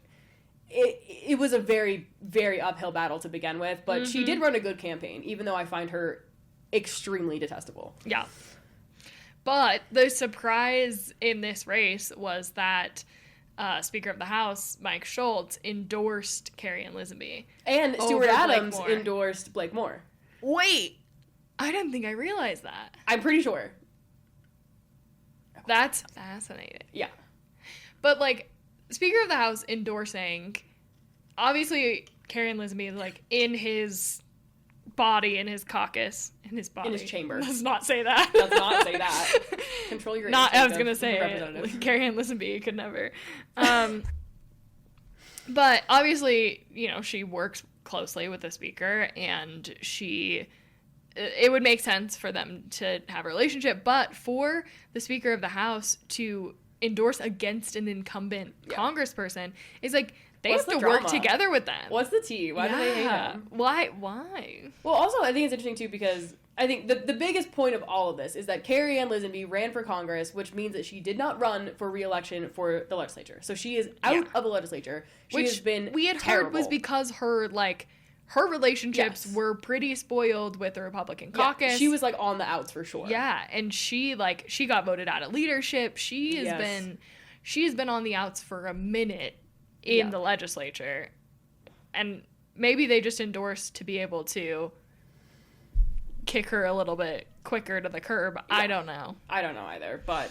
A: It was a very, very uphill battle to begin with, but she did run a good campaign, even though I find her extremely detestable.
B: Yeah. But the surprise in this race was that Speaker of the House, Mike Schultz, endorsed Carrie Ann Lisenby.
A: And
B: over
A: Stuart
B: Blake
A: Adams
B: Moore.
A: endorsed Blake Moore.
B: Wait! I didn't think I realized that.
A: I'm pretty sure.
B: That's fascinating.
A: Yeah.
B: But, like, Speaker of the House endorsing, obviously, Carrie Ann Lisenby is, like, in his body, in his caucus, in his body.
A: In his chamber.
B: Let's not say that.
A: Let's not say that. Control your
B: Not, I was
A: instinct
B: gonna
A: of
B: say
A: representative.
B: it. Carrie Ann Lisenby could never. But obviously, you know, she works closely with the speaker, and it would make sense for them to have a relationship, but for the Speaker of the House to endorse against an incumbent congressperson is like, they
A: What's
B: have to
A: the
B: work
A: drama?
B: together with them.
A: What's the tea? Why do they hate
B: Yeah.
A: him?
B: Why?
A: Well, also, I think it's interesting, too, because I think the biggest point of all of this is that Carrie Ann Lisenby ran for Congress, which means that she did not run for re-election for the legislature. So she is out of the legislature. She has been
B: we had
A: terrible.
B: heard was because her relationships
A: Yes.
B: were pretty spoiled with the Republican
A: Yeah,
B: caucus.
A: she was, like, on the outs for sure.
B: Yeah, and she got voted out of leadership. She has been on the outs for a minute in the legislature. And maybe they just endorsed to be able to kick her a little bit quicker to the curb. Yeah. I don't know.
A: I don't know either. But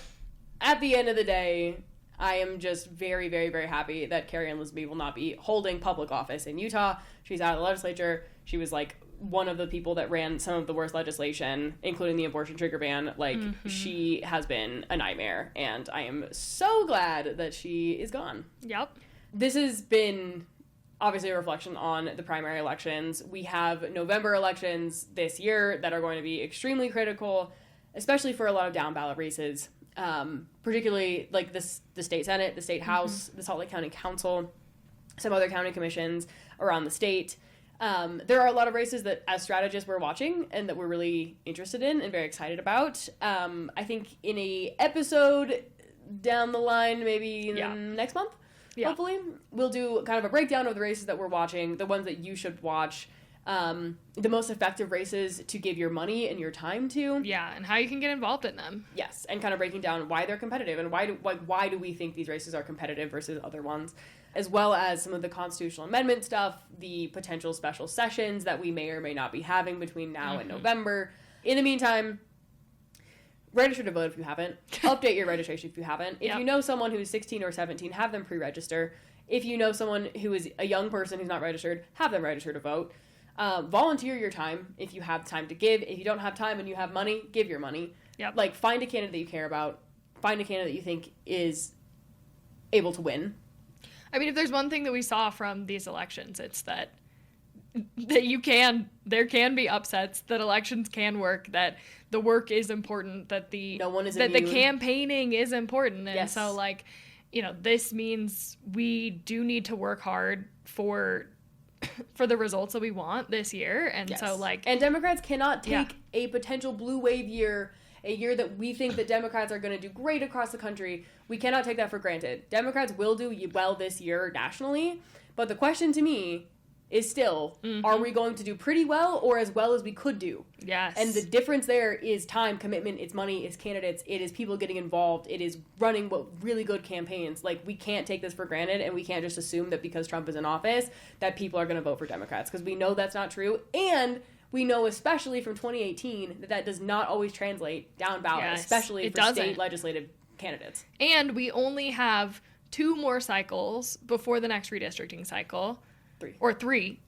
A: at the end of the day, I am just very, very, very happy that Carrie Ann Lisenby will not be holding public office in Utah. She's out of the legislature. She was, like, one of the people that ran some of the worst legislation, including the abortion trigger ban. Like, she has been a nightmare, and I am so glad that she is gone.
B: Yep.
A: This has been obviously a reflection on the primary elections. We have November elections this year that are going to be extremely critical, especially for a lot of down ballot races, particularly like the state Senate, the state House, the Salt Lake County Council, some other county commissions around the state. There are a lot of races that as strategists we're watching and that we're really interested in and very excited about. I think in a episode down the line, maybe next month, hopefully, we'll do kind of a breakdown of the races that we're watching, the ones that you should watch, the most effective races to give your money and your time to.
B: Yeah, and how you can get involved in them.
A: Yes, and kind of breaking down why they're competitive and why do we think these races are competitive versus other ones, as well as some of the constitutional amendment stuff, the potential special sessions that we may or may not be having between now and November. In the meantime, register to vote if you haven't. Update your registration if you haven't. If you know someone who's 16 or 17, have them pre-register. If you know someone who is a young person who's not registered, have them register to vote. Volunteer your time if you have time to give. If you don't have time and you have money, give your money.
B: Yep.
A: Like, find a candidate that you care about. Find a candidate that you think is able to win.
B: I mean, if there's one thing that we saw from these elections, it's that there can be upsets, that elections can work, that the work is important, that the campaigning is important. And so, like, you know, this means we do need to work hard for the results that we want this year. And so, like,
A: and Democrats cannot take a potential blue wave year, a year that we think that Democrats are going to do great across the country. We cannot take that for granted. Democrats will do well this year nationally, but the question to me is still, are we going to do pretty well or as well as we could do?
B: Yes.
A: And the difference there is time, commitment, it's money, it's candidates, it is people getting involved, it is running really good campaigns. Like, we can't take this for granted, and we can't just assume that because Trump is in office that people are going to vote for Democrats, because we know that's not true, and we know especially from 2018 that does not always translate down ballot, especially for state legislative candidates.
B: And we only have 2 more cycles before the next redistricting cycle. 3.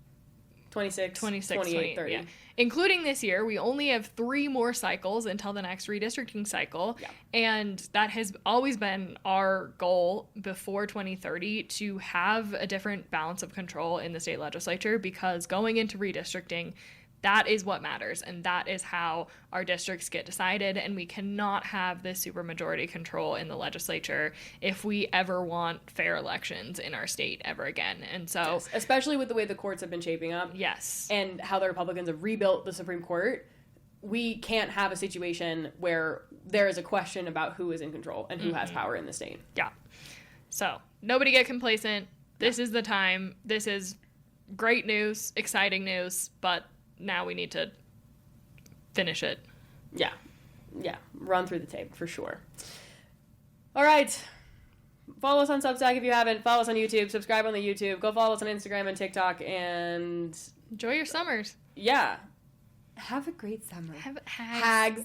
A: 26,
B: 28,
A: 30.
B: Yeah. Including this year, we only have 3 more cycles until the next redistricting cycle.
A: Yeah.
B: And that has always been our goal before 2030, to have a different balance of control in the state legislature, because going into redistricting, That is what matters, and that is how our districts get decided, and we cannot have this supermajority control in the legislature if we ever want fair elections in our state ever again. And so...
A: Yes, especially with the way the courts have been shaping up.
B: Yes.
A: And how the Republicans have rebuilt the Supreme Court, we can't have a situation where there is a question about who is in control and who has power in the state.
B: Yeah. So, nobody get complacent. This is the time. This is great news, exciting news, but now we need to finish it.
A: Yeah. Yeah. Run through the tape, for sure. All right. Follow us on Substack if you haven't. Follow us on YouTube. Subscribe on the YouTube. Go follow us on Instagram and TikTok. And
B: Enjoy your summers.
A: yeah.
E: Have a great summer.
B: Have
A: Hags.